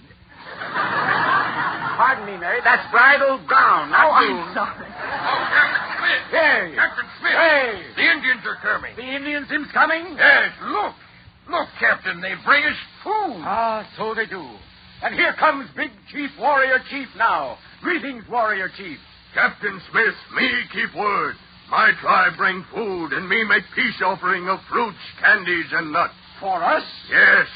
Speaker 11: Pardon me, Mary. That's bridal gown, not goon.
Speaker 10: I'm sorry.
Speaker 14: Oh, Captain Smith!
Speaker 11: Hey!
Speaker 14: Captain Smith!
Speaker 11: Hey!
Speaker 14: The Indians are coming.
Speaker 11: The Indians is coming?
Speaker 14: Yes, look. Look, Captain, they bring us food.
Speaker 11: Ah, so they do. And here comes Big Chief, Warrior Chief now. Greetings, Warrior Chief.
Speaker 13: Captain Smith, me keep word. My tribe bring food, and me make peace offering of fruits, candies, and nuts.
Speaker 11: For us?
Speaker 13: Yes.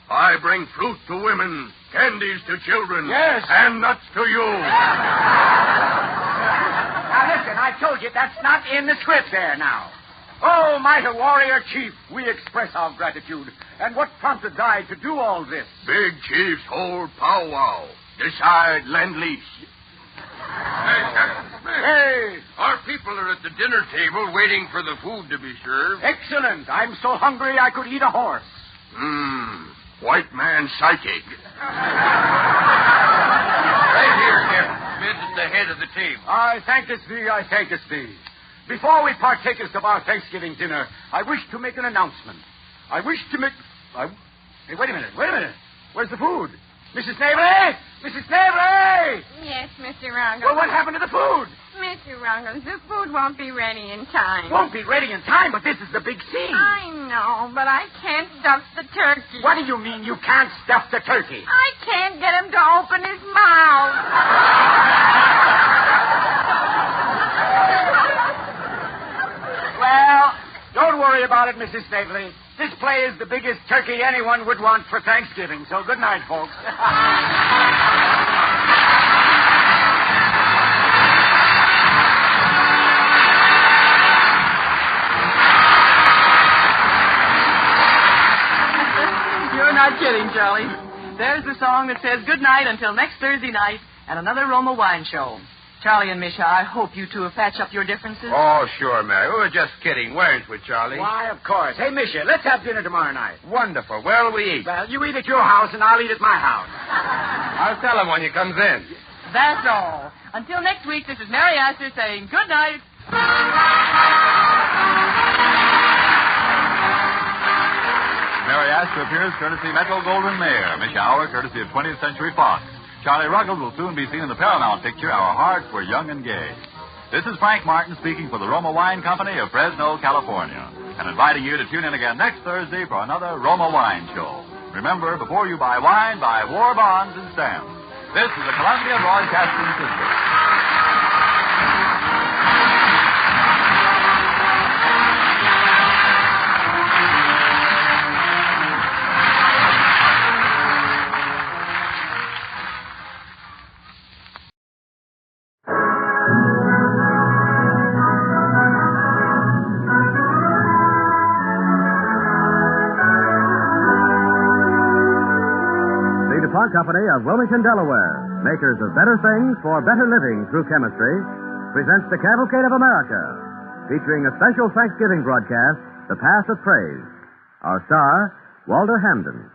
Speaker 13: I bring fruit to women, candies to children.
Speaker 11: Yes.
Speaker 13: And nuts to you.
Speaker 11: Now, listen, I told you that's not in the script there now. Oh, mighty Warrior Chief, we express our gratitude. And what prompted thy to do all this?
Speaker 13: Big Chief's whole powwow. Decide lend-lease.
Speaker 14: Hey, Captain Smith.
Speaker 11: Hey!
Speaker 14: Our people are at the dinner table waiting for the food to be served.
Speaker 11: Excellent. I'm so hungry I could eat a horse.
Speaker 13: White man psychic.
Speaker 14: Right here, Captain Smith, at the head of the table.
Speaker 11: I thankest thee. Before we partakest of our Thanksgiving dinner, I wish to make an announcement. Hey, wait a minute. Where's the food? Mrs. Snavely! Mrs. Snavely!
Speaker 15: Yes, Mr. Ruggles.
Speaker 11: Well, what happened to the food?
Speaker 15: Mr. Ruggles, the food won't be ready in time.
Speaker 11: Won't be ready in time, but this is the big scene.
Speaker 15: I know, but I can't stuff the turkey.
Speaker 11: What do you mean you can't stuff the turkey?
Speaker 15: I can't get him to open his mouth.
Speaker 11: Well, don't worry about it, Mrs. Snavely. This play is the biggest turkey anyone would want for Thanksgiving. So good night, folks.
Speaker 10: You're not kidding, Charlie. There's the song that says good night until next Thursday night and another Roma wine show. Charlie and Misha, I hope you two have patched up your differences.
Speaker 14: Oh, sure, Mary. We were just kidding, weren't we, Charlie?
Speaker 11: Why, of course. Hey, Misha, let's have dinner tomorrow night.
Speaker 14: Wonderful. Where'll we eat?
Speaker 11: Well, you eat at your house and I'll eat at my house.
Speaker 14: I'll tell him when he comes in.
Speaker 10: That's all. Until next week, this is Mary Astor saying good night.
Speaker 9: Mary Astor appears courtesy Metro-Goldwyn-Mayer. Miss Hour courtesy of 20th Century Fox. Charlie Ruggles will soon be seen in the Paramount picture, Our Hearts Were Young and Gay. This is Frank Martin speaking for the Roma Wine Company of Fresno, California, and inviting you to tune in again next Thursday for another Roma Wine Show. Remember, before you buy wine, buy war bonds and stamps. This is the Columbia Broadcasting System.
Speaker 17: Company of Wilmington, Delaware, makers of better things for better living through chemistry, presents the Cavalcade of America, featuring a special Thanksgiving broadcast, The Path of Praise. Our star, Walter Hamden.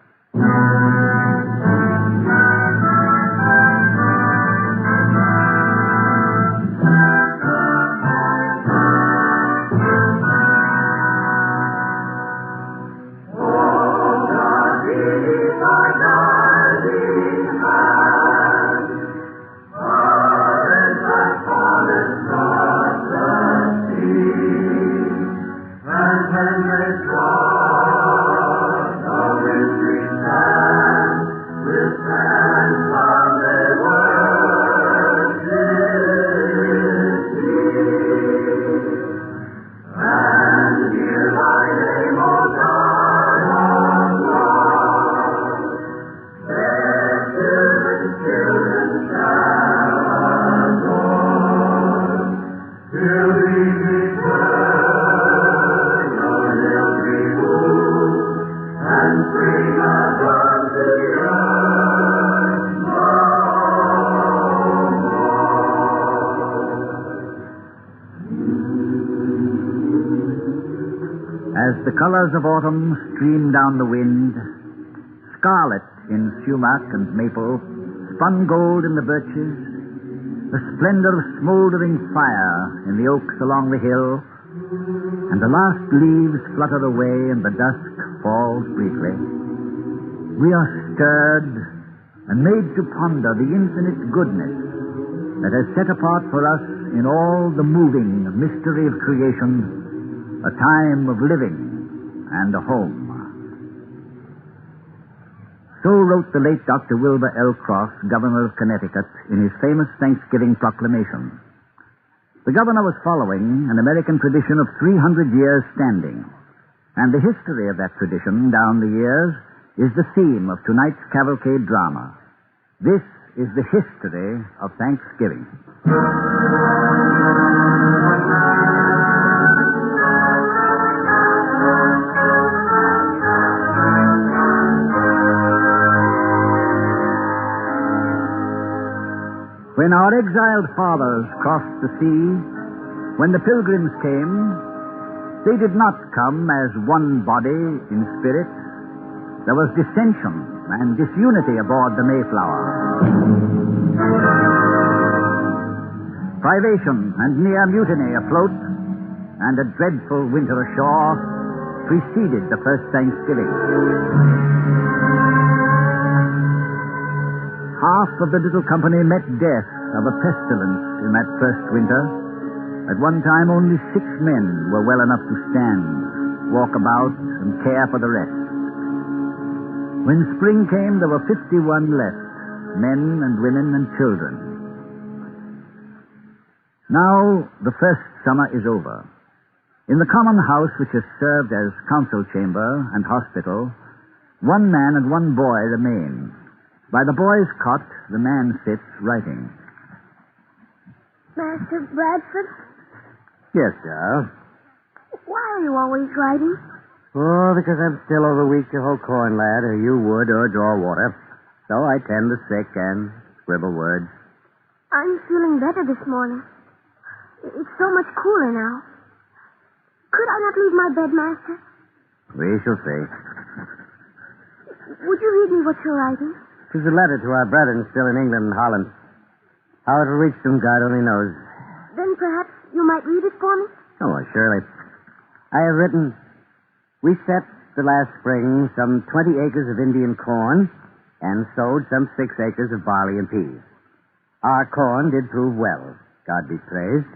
Speaker 17: As the colors of autumn streamed down the wind, scarlet in sumac and maple, spun gold in the birches, the splendor of smoldering fire in the oaks along the hill, and the last leaves flutter away and the dusk falls briefly, we are stirred and made to ponder the infinite goodness that has set apart for us in all the moving mystery of creation a time of living and a home. So wrote the late Dr. Wilbur L. Cross, governor of Connecticut, in his famous Thanksgiving proclamation. The governor was following an American tradition of 300 years standing, and the history of that tradition down the years is the theme of tonight's cavalcade drama. This is the history of Thanksgiving. When our exiled fathers crossed the sea, when the pilgrims came, they did not come as one body in spirit. There was dissension and disunity aboard the Mayflower. Privation and near mutiny afloat, and a dreadful winter ashore preceded the first Thanksgiving. Half of the little company met death of a pestilence in that first winter. At one time, only 6 men were well enough to stand, walk about, and care for the rest. When spring came, there were 51 left, men and women and children. Now, the first summer is over. In the common house, which has served as council chamber and hospital, 1 man and 1 boy remain. By the boy's cot, the man sits writing.
Speaker 18: Master Bradford?
Speaker 19: Yes, Charles.
Speaker 18: Why are you always writing?
Speaker 19: Oh, because I'm still overweak to hold corn, lad, or you wood, or draw water. So I tend the sick and scribble words.
Speaker 18: I'm feeling better this morning. It's so much cooler now. Could I not leave my bed, Master?
Speaker 19: We shall see.
Speaker 18: Would you read me what you're writing?
Speaker 19: It's a letter to our brethren still in England and Holland. How it'll reach them, God only knows.
Speaker 18: Then perhaps you might read it for me?
Speaker 19: Oh, surely. I have written, we set the last spring some 20 acres of Indian corn and sowed some 6 acres of barley and peas. Our corn did prove well, God be praised,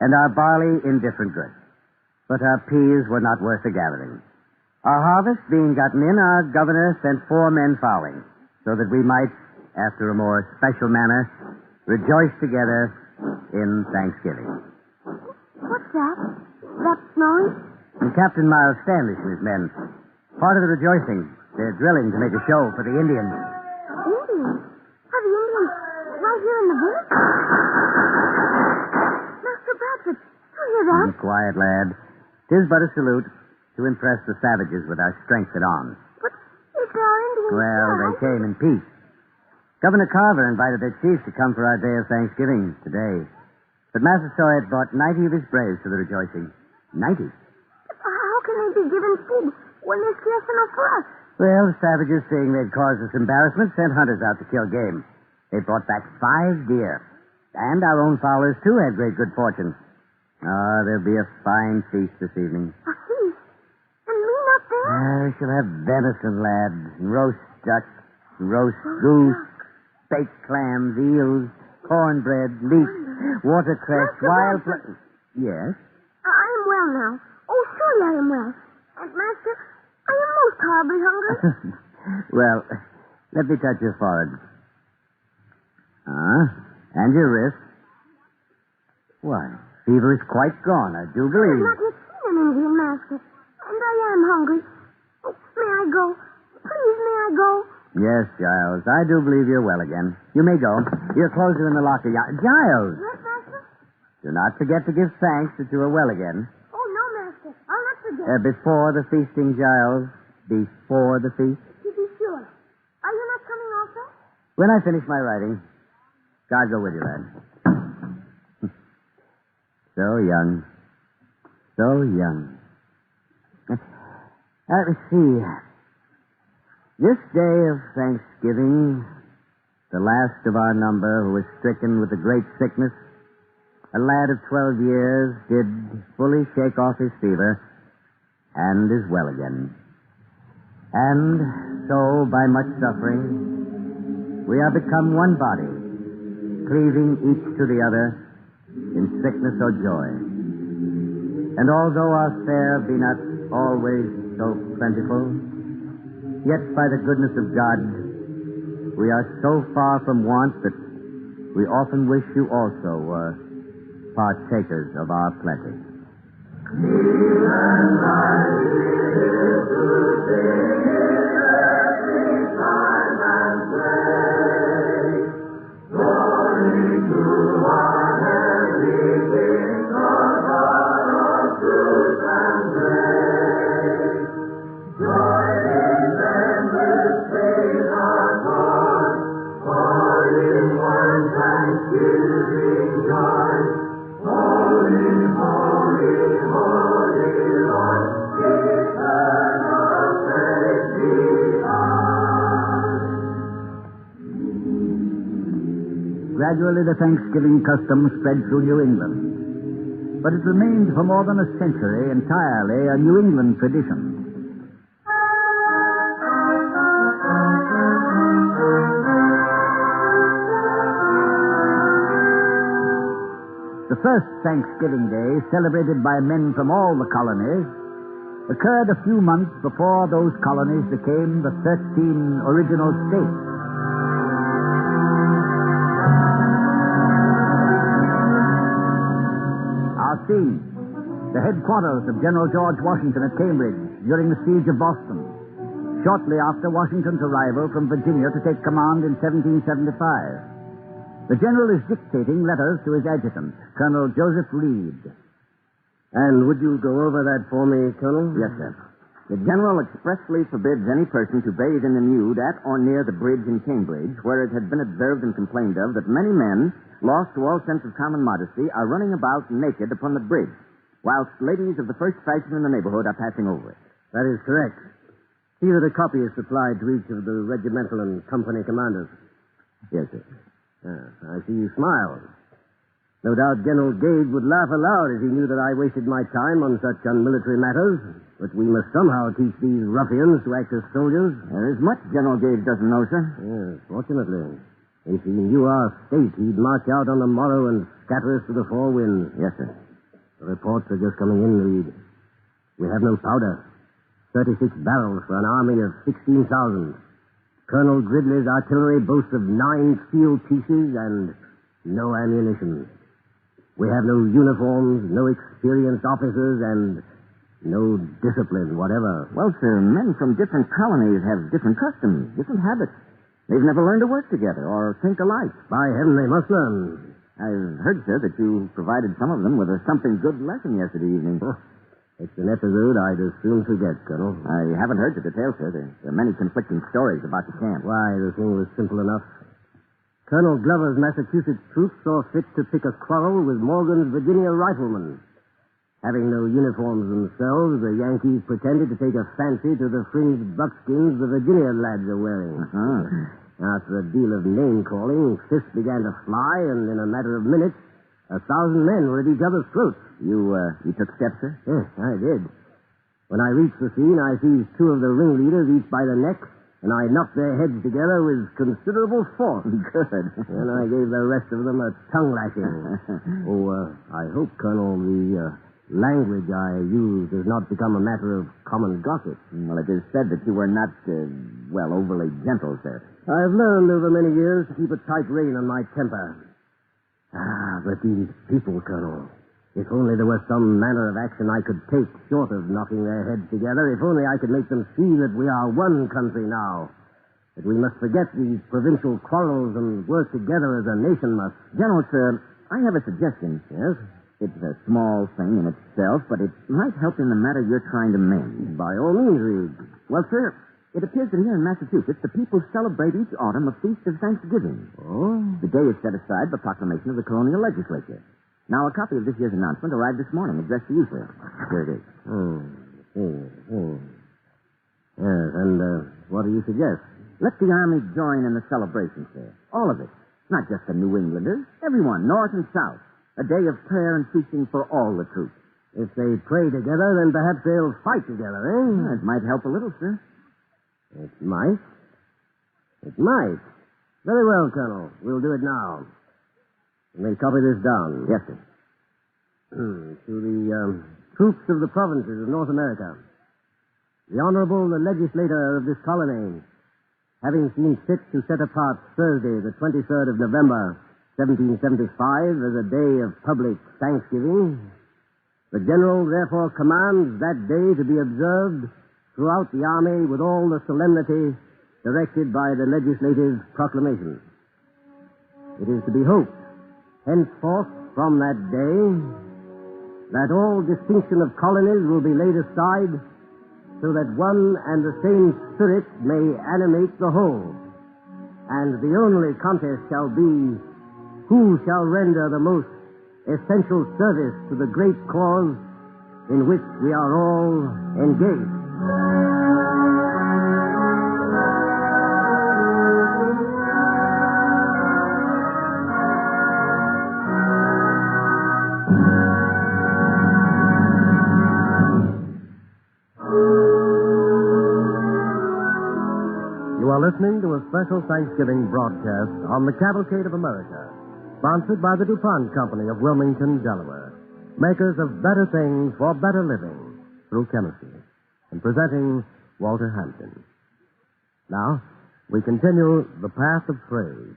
Speaker 19: and our barley indifferent good. But our peas were not worth the gathering. Our harvest being gotten in, our governor sent 4 men fowling, so that we might, after a more special manner, rejoice together in Thanksgiving.
Speaker 18: What's that? That noise?
Speaker 19: And Captain Miles Standish and his men. Part of the rejoicing. They're drilling to make a show for the Indians.
Speaker 18: Indians? Are the Indians right here in the village? Master Bradford, you hear that?
Speaker 19: Quiet, lad. 'Tis but a salute to impress the savages with our strength at arms.
Speaker 18: But if there are Indians
Speaker 19: Well,
Speaker 18: there,
Speaker 19: they came in peace. Governor Carver invited their chiefs to come for our day of Thanksgiving today. But Massasoit brought 90 of his braves to the rejoicing. 90.
Speaker 18: How can they be given food when there's scarce enough for us?
Speaker 19: Well, the savages, seeing they'd caused us embarrassment, sent hunters out to kill game. They brought back 5 deer. And our own fowlers, too, had great good fortune. Ah, there'll be a fine feast this evening.
Speaker 18: A feast? And me not there?
Speaker 19: We shall have venison, lad, and roast duck, and roast goose, baked clams, eels, cornbread, leeks, watercress, wild... Yes?
Speaker 18: I am well now. Oh, surely I am well. And, Master, I am most horribly hungry.
Speaker 19: Well, let me touch your forehead. And your wrist. Why, fever is quite gone, I do
Speaker 18: I
Speaker 19: believe.
Speaker 18: have not yet seen an Indian, Master. And I am hungry. Oh, may I go? Please, may I go?
Speaker 19: Yes, Giles, I do believe you're well again. You may go. Your clothes are in the locker. Giles!
Speaker 18: Yes, Master?
Speaker 19: Do not forget to give thanks that you are well again.
Speaker 18: Oh, no, Master. I'll not forget.
Speaker 19: Before the feasting, Giles. Before the feast.
Speaker 18: To be sure. Are you not coming also?
Speaker 19: When I finish my writing. God go with you, lad. So young. So young. Let me see. This day of Thanksgiving, the last of our number who was stricken with a great sickness, a lad of 12 years, did fully shake off his fever and is well again. And so, by much suffering, we are become one body, cleaving each to the other in sickness or joy. And although our fare be not always so plentiful, yet by the goodness of God, we are so far from want that we often wish you also were partakers of our plenty.
Speaker 20: Gradually, the Thanksgiving custom spread through New England. But it remained for more than a century entirely a New England tradition. The first Thanksgiving Day, celebrated by men from all the colonies, occurred a few months before those colonies became the 13 original states. Our scene, the headquarters of General George Washington at Cambridge during the siege of Boston, shortly after Washington's arrival from Virginia to take command in 1775. The general is dictating letters to his adjutant, Colonel Joseph Reed.
Speaker 21: And would you go over that for me, Colonel?
Speaker 22: Yes, sir. The general expressly forbids any person to bathe in the nude at or near the bridge in Cambridge, where it has been observed and complained of that many men, lost to all sense of common modesty, are running about naked upon the bridge, whilst ladies of the first fashion in the neighborhood are passing over it.
Speaker 21: That is correct. See that a copy is supplied to each of the regimental and company commanders.
Speaker 22: Yes, sir.
Speaker 21: I see you smile. No doubt General Gage would laugh aloud if he knew that I wasted my time on such unmilitary matters. But we must somehow teach these ruffians to act as soldiers.
Speaker 22: There is much General Gage doesn't know, sir.
Speaker 21: Yes, fortunately. If he knew our state, he'd march out on the morrow and scatter us to the four winds.
Speaker 22: Yes, sir.
Speaker 21: The reports are just coming in, Reed. We have no powder. 36 barrels for an army of 16,000. Colonel Gridley's artillery boasts of 9 field pieces and no ammunition. We have no uniforms, no experienced officers, and no discipline whatever.
Speaker 22: Well, sir, men from different colonies have different customs, different habits. They've never learned to work together or think alike.
Speaker 21: By heaven, they must learn.
Speaker 22: I've heard, sir, that you provided some of them with a something good lesson yesterday evening.
Speaker 21: Oh, it's an episode I'd as soon forget, Colonel.
Speaker 22: I haven't heard the details, sir. There are many conflicting stories about the camp.
Speaker 21: Why, the thing was simple enough. Colonel Glover's Massachusetts troops saw fit to pick a quarrel with Morgan's Virginia riflemen. Having no uniforms themselves, the Yankees pretended to take a fancy to the fringed buckskins the Virginia lads are wearing. After a deal of name-calling, fists began to fly, and in a matter of minutes, 1,000 men were at each other's throats.
Speaker 22: You took steps, sir?
Speaker 21: Yes, I did. When I reached the scene, I seized 2 of the ringleaders, each by the neck, and I knocked their heads together with considerable force.
Speaker 22: Good.
Speaker 21: And I gave the rest of them a tongue-lashing. I hope, Colonel, the language I used has not become a matter of common gossip.
Speaker 22: Well, it is said that you were not, overly gentle, sir.
Speaker 21: I've learned over many years to keep a tight rein on my temper. But these people, Colonel, if only there was some manner of action I could take short of knocking their heads together, if only I could make them see that we are one country now, that we must forget these provincial quarrels and work together as a nation must.
Speaker 22: General, sir, I have a suggestion.
Speaker 21: Yes?
Speaker 22: It's a small thing in itself, but it might help in the matter you're trying to mend.
Speaker 21: By all means, Reed.
Speaker 22: Well, sir, it appears that here in Massachusetts, the people celebrate each autumn a feast of Thanksgiving.
Speaker 21: Oh?
Speaker 22: The day is set aside by proclamation of the colonial legislature. Now, a copy of this year's announcement arrived this morning, addressed to you, sir. Here it is.
Speaker 21: Yes, and what do you suggest?
Speaker 22: Let the Army join in the celebration, sir. All of it. Not just the New Englanders. Everyone, north and south. A day of prayer and feasting for all the troops.
Speaker 21: If they pray together, then perhaps they'll fight together, eh?
Speaker 22: It might help a little, sir.
Speaker 21: It might. It might. Very well, Colonel. We'll do it now. Let me copy this down.
Speaker 22: Yes, sir.
Speaker 21: To the troops of the provinces of North America. The Honorable Legislator of this colony, having seen fit to set apart Thursday, the 23rd of November, 1775, as a day of public thanksgiving, the General therefore commands that day to be observed throughout the Army with all the solemnity directed by the legislative proclamation. It is to be hoped, henceforth from that day, that all distinction of colonies will be laid aside so that one and the same spirit may animate the whole. And the only contest shall be who shall render the most essential service to the great cause in which we are all engaged.
Speaker 17: You are listening to a special Thanksgiving broadcast on the Cavalcade of America, sponsored by the DuPont Company of Wilmington, Delaware, makers of better things for better living through chemistry, and presenting Walter Hampton. Now, we continue the path of praise.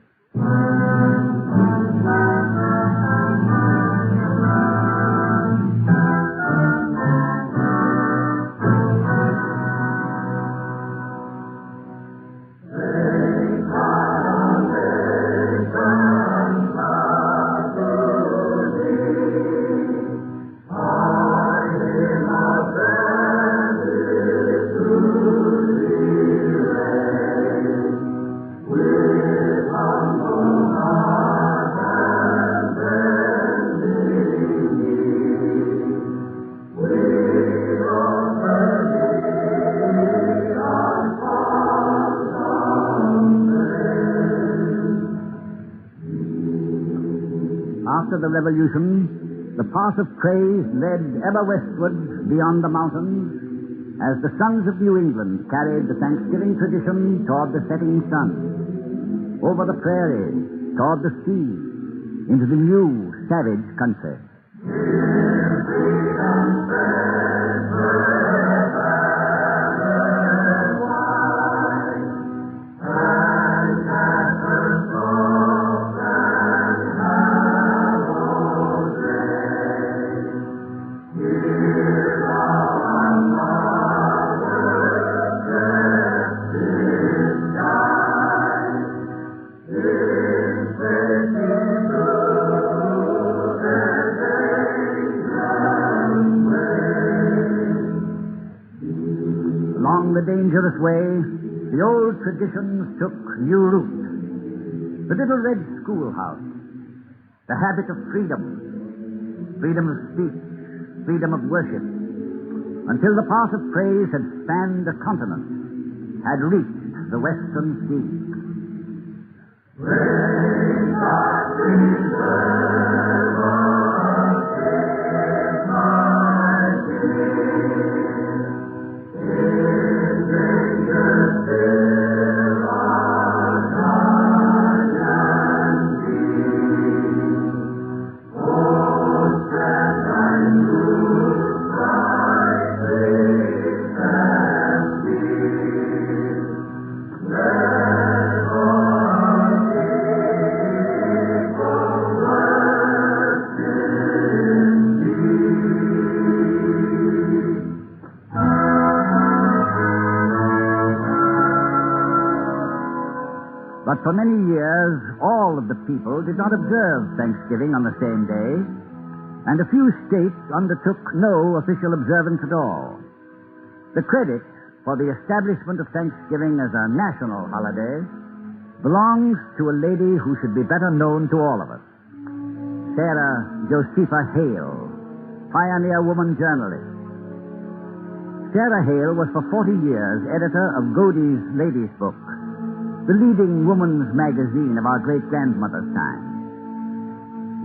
Speaker 20: After the Revolution, the path of praise led ever westward beyond the mountains as the sons of New England carried the Thanksgiving tradition toward the setting sun, over the prairies, toward the sea, into the new, savage country. Along the dangerous way, the old traditions took new root. The little red schoolhouse, the habit of freedom, freedom of speech, freedom of worship, until the path of praise had spanned a continent, had reached the western sea. Praise God, preserve us, my King. But for many years, all of the people did not observe Thanksgiving on the same day, and a few states undertook no official observance at all. The credit for the establishment of Thanksgiving as a national holiday belongs to a lady who should be better known to all of us. Sarah Josepha Hale, pioneer woman journalist. Sarah Hale was for 40 years editor of Godey's Ladies' Book, the leading woman's magazine of our great-grandmother's time.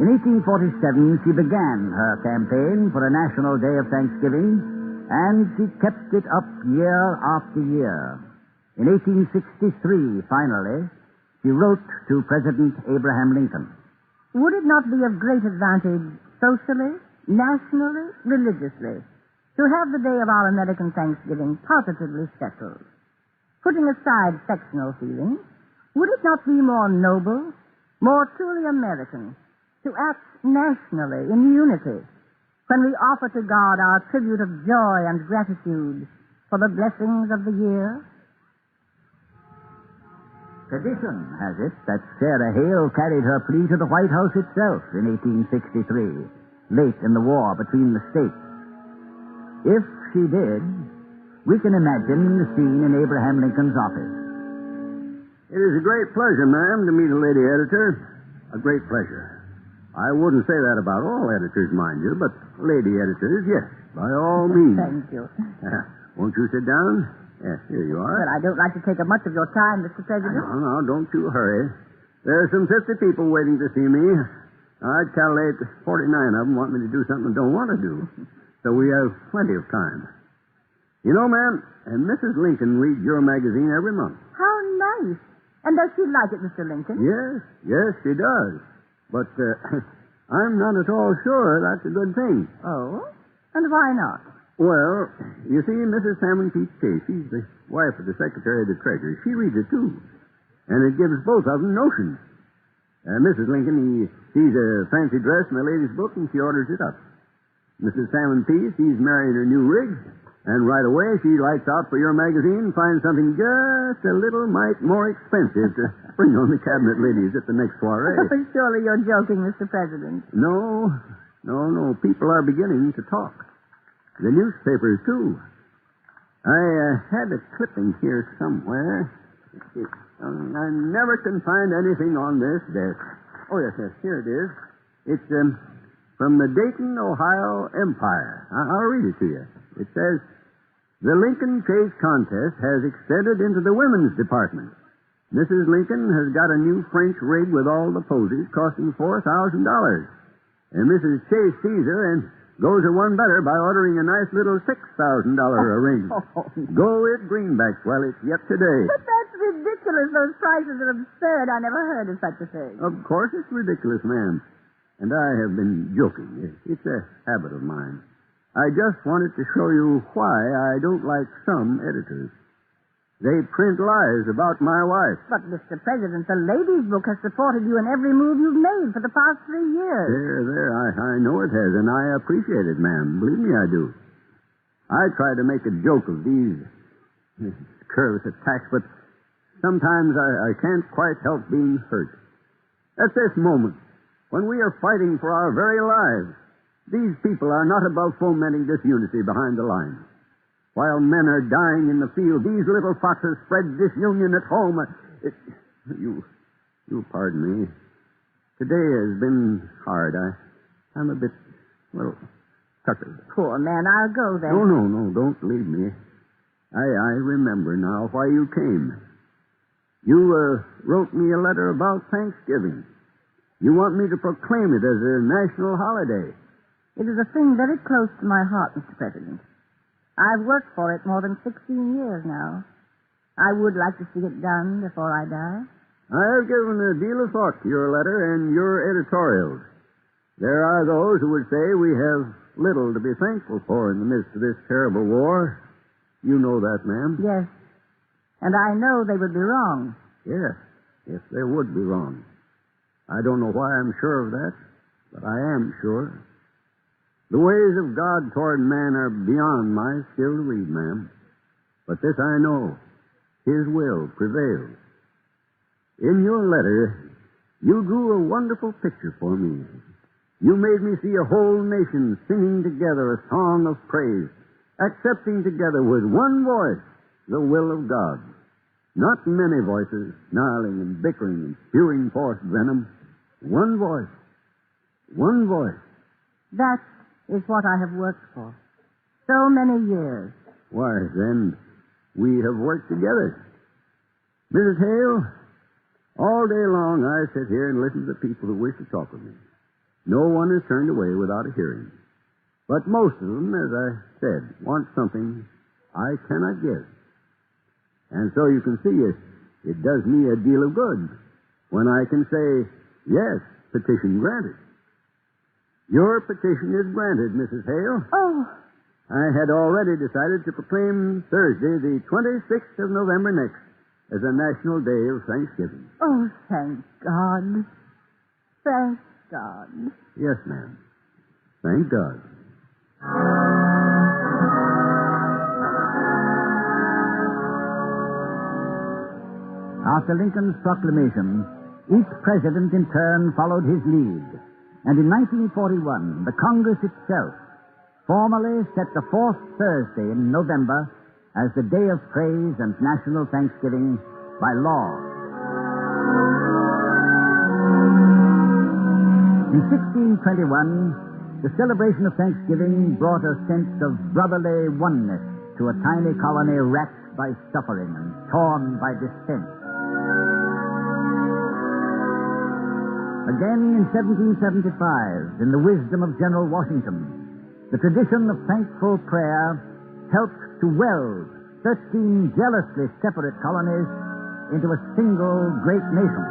Speaker 20: In 1847, she began her campaign for a national day of Thanksgiving, and she kept it up year after year. In 1863, finally, she wrote to President Abraham Lincoln.
Speaker 1: Would it not be of great advantage socially, nationally, religiously, to have the day of our American Thanksgiving positively settled? Putting aside sectional feelings, would it not be more noble, more truly American, to act nationally in unity when we offer to God our tribute of joy and gratitude for the blessings of the year?
Speaker 20: Tradition has it that Sarah Hale carried her plea to the White House itself in 1863, late in the war between the states. If she did, we can imagine the scene in Abraham Lincoln's office.
Speaker 7: It is a great pleasure, ma'am, to meet a lady editor. A great pleasure. I wouldn't say that about all editors, mind you, but lady editors, yes, by all means.
Speaker 1: Thank you.
Speaker 7: Won't you sit down? Yes, here you are.
Speaker 1: Well, I don't like to take up much of your time, Mr. President.
Speaker 7: No, don't you hurry. There are some 50 people waiting to see me. I'd calculate 49 of them want me to do something I don't want to do. So we have plenty of time. You know, ma'am, and Mrs. Lincoln reads your magazine every month.
Speaker 1: How nice. And does she like it, Mr. Lincoln?
Speaker 7: Yes, she does. But I'm not at all sure that's a good thing.
Speaker 1: Oh? And why not?
Speaker 7: Well, you see, Mrs. Salmon Peach Chase, she's the wife of the Secretary of the Treasury. She reads it, too. And it gives both of them notions. Mrs. Lincoln, he sees a fancy dress in the ladies' book, and she orders it up. Mrs. Salmon Peach, she's marrying her new rig, and right away she lights out for your magazine and finds something just a little mite more expensive to bring on the cabinet ladies at the next soiree.
Speaker 1: Surely you're joking, Mr. President.
Speaker 7: No. People are beginning to talk. The newspapers, too. I had a clipping here somewhere. I never can find anything on this desk. Oh, yes, here it is. It's from the Dayton, Ohio Empire. I'll read it to you. It says, the Lincoln Chase contest has extended into the women's department. Mrs. Lincoln has got a new French rig with all the posies costing $4,000. And Mrs. Chase sees her and goes her one better by ordering a nice little $6,000 ring. Go it greenbacks while it's yet today.
Speaker 1: But that's ridiculous. Those prices are absurd. I never heard of such a thing.
Speaker 7: Of course it's ridiculous, ma'am. And I have been joking. It's a habit of mine. I just wanted to show you why I don't like some editors. They print lies about my wife.
Speaker 1: But, Mr. President, the ladies' book has supported you in every move you've made for the past 3 years.
Speaker 7: There. I know it has, and I appreciate it, ma'am. Believe me, I do. I try to make a joke of these careless attacks, but sometimes I can't quite help being hurt. At this moment, when we are fighting for our very lives, these people are not above fomenting disunity behind the lines. While men are dying in the field, these little foxes spread disunion at home. You pardon me. Today has been hard. I'm a bit, tuckered.
Speaker 1: Poor man, I'll go then.
Speaker 7: No, don't leave me. I remember now why you came. You wrote me a letter about Thanksgiving. You want me to proclaim it as a national holiday.
Speaker 1: It is a thing very close to my heart, Mr. President. I've worked for it more than 16 years now. I would like to see it done before I die.
Speaker 7: I have given a deal of thought to your letter and your editorials. There are those who would say we have little to be thankful for in the midst of this terrible war. You know that, ma'am.
Speaker 1: Yes. And I know they would be wrong.
Speaker 7: Yes, they would be wrong. I don't know why I'm sure of that, but I am sure. The ways of God toward man are beyond my skill to read, ma'am. But this I know, His will prevails. In your letter, you drew a wonderful picture for me. You made me see a whole nation singing together a song of praise, accepting together with one voice the will of God. Not many voices snarling and bickering and spewing forth venom. One voice. One voice.
Speaker 1: That is what I have worked for. So many years.
Speaker 7: Why, then, we have worked together. Mrs. Hale, all day long I sit here and listen to the people who wish to talk with me. No one is turned away without a hearing. But most of them, as I said, want something I cannot give. And so you can see it does me a deal of good when I can say, yes, petition granted. Your petition is granted, Mrs. Hale.
Speaker 1: Oh.
Speaker 7: I had already decided to proclaim Thursday, the 26th of November next, as a national day of Thanksgiving.
Speaker 1: Oh, thank God. Thank God.
Speaker 7: Yes, ma'am. Thank God.
Speaker 20: After Lincoln's proclamation, each president in turn followed his lead. And in 1941, the Congress itself formally set the fourth Thursday in November as the Day of Praise and National Thanksgiving by law. In 1621, the celebration of Thanksgiving brought a sense of brotherly oneness to a tiny colony racked by suffering and torn by dissent. Again in 1775, in the wisdom of General Washington, the tradition of thankful prayer helped to weld 13 jealously separate colonies into a single great nation.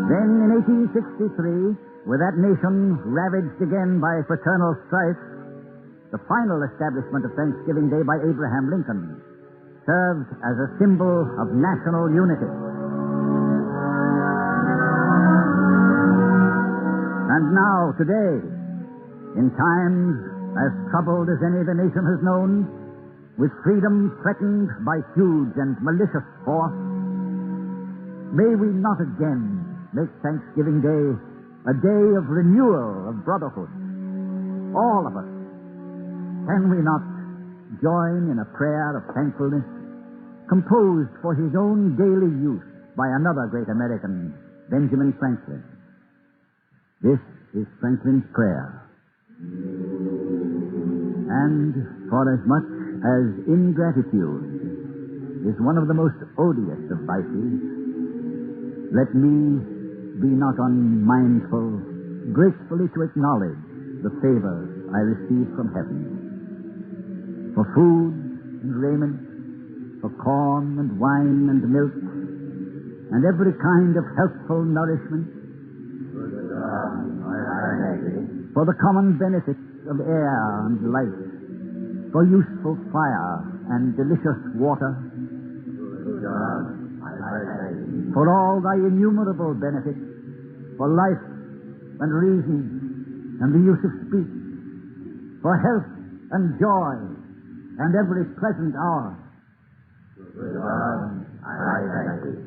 Speaker 20: Then in 1863, with that nation ravaged again by fraternal strife, the final establishment of Thanksgiving Day by Abraham Lincoln served as a symbol of national unity. And now, today, in times as troubled as any the nation has known, with freedom threatened by huge and malicious force, may we not again make Thanksgiving Day a day of renewal of brotherhood. All of us. Can we not join in a prayer of thankfulness composed for his own daily use by another great American, Benjamin Franklin? This is Franklin's prayer. And for as much as ingratitude is one of the most odious of vices, let me be not unmindful gratefully to acknowledge the favors I receive from heaven. For food and raiment, for corn and wine and milk, and every kind of healthful nourishment, for the common benefits of air and light, for useful fire and delicious water, for all thy innumerable benefits, for life and reason and the use of speech, for health and joy and every pleasant hour. I thank thee.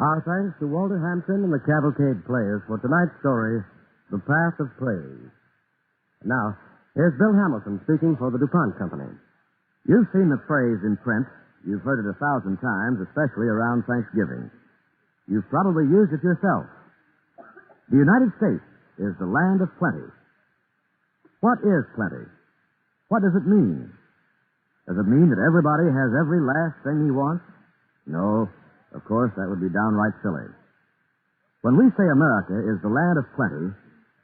Speaker 21: Our thanks to Walter Hampton and the Cavalcade Players for tonight's story,
Speaker 17: The Path of Praise. Now, here's Bill Hamilton speaking for the DuPont Company.
Speaker 22: You've seen the phrase in print. You've heard it 1,000 times, especially around Thanksgiving. You've probably used it yourself. The United States is the land of plenty. What is plenty? What does it mean? Does it mean that everybody has every last thing he wants? No, of course, that would be downright silly. When we say America is the land of plenty,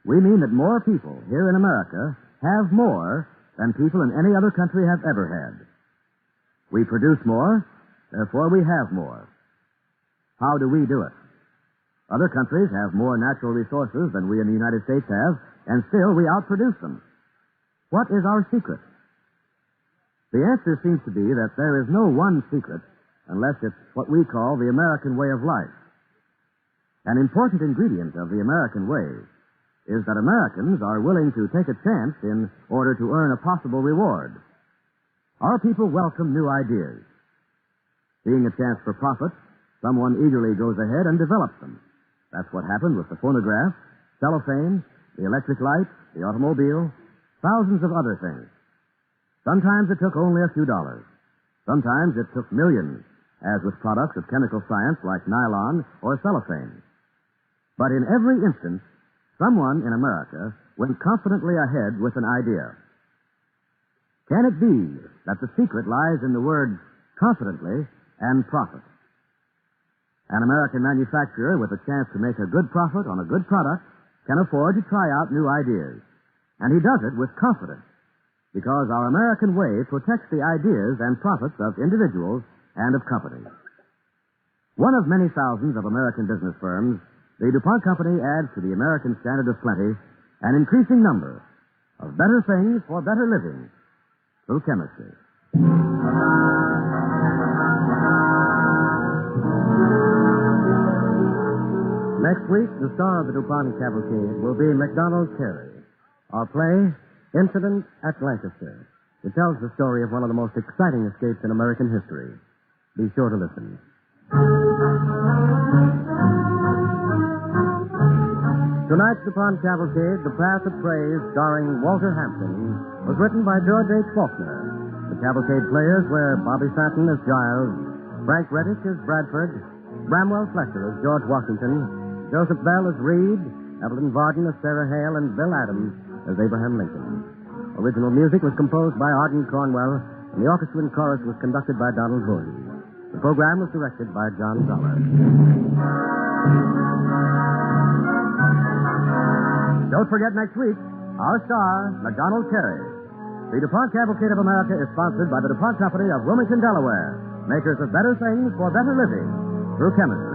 Speaker 22: we mean that more people here in America have more than people in any other country have ever had. We produce more, therefore we have more. How do we do it? Other countries have more natural resources than we in the United States have, and still we outproduce them. What is our secret? The answer seems to be that there is no one secret unless it's what we call the American way of life. An important ingredient of the American way is that Americans are willing to take a chance in order to earn a possible reward. Our people welcome new ideas. Seeing a chance for profit, someone eagerly goes ahead and develops them. That's what happened with the phonograph, cellophane, the electric light, the automobile, thousands of other things. Sometimes it took only a few dollars. Sometimes it took millions, as with products of chemical science like nylon or cellophane. But in every instance, someone in America went confidently ahead with an idea. Can it be that the secret lies in the words confidently and profit? An American manufacturer with a chance to make a good profit on a good product can afford to try out new ideas. And he does it with confidence, because our American way protects the ideas and profits of individuals and of companies. One of many thousands of American business firms, the DuPont Company adds to the American standard of plenty an increasing number of better things for better living through chemistry.
Speaker 17: Next week, the star of the DuPont Cavalcade will be MacDonald Carey. Our play, Incident at Lancaster. It tells the story of one of the most exciting escapes in American history. Be sure to listen. Tonight's DuPont Cavalcade, The Path of Praise, starring Walter Hampton, was written by George H. Faulkner. The Cavalcade players were Bobby Fenton as Giles, Frank Reddick as Bradford, Bramwell Fletcher as George Washington, Joseph Bell as Reed, Evelyn Varden as Sarah Hale, and Bill Adams as Abraham Lincoln. Original music was composed by Arden Cornwell, and the orchestra and chorus was conducted by Donald Voorhees. The program was directed by John Zoller. Don't forget next week, our star, MacDonald Carey. The DuPont Cavalcade of America is sponsored by the DuPont Company of Wilmington, Delaware, makers of better things for better living through chemistry.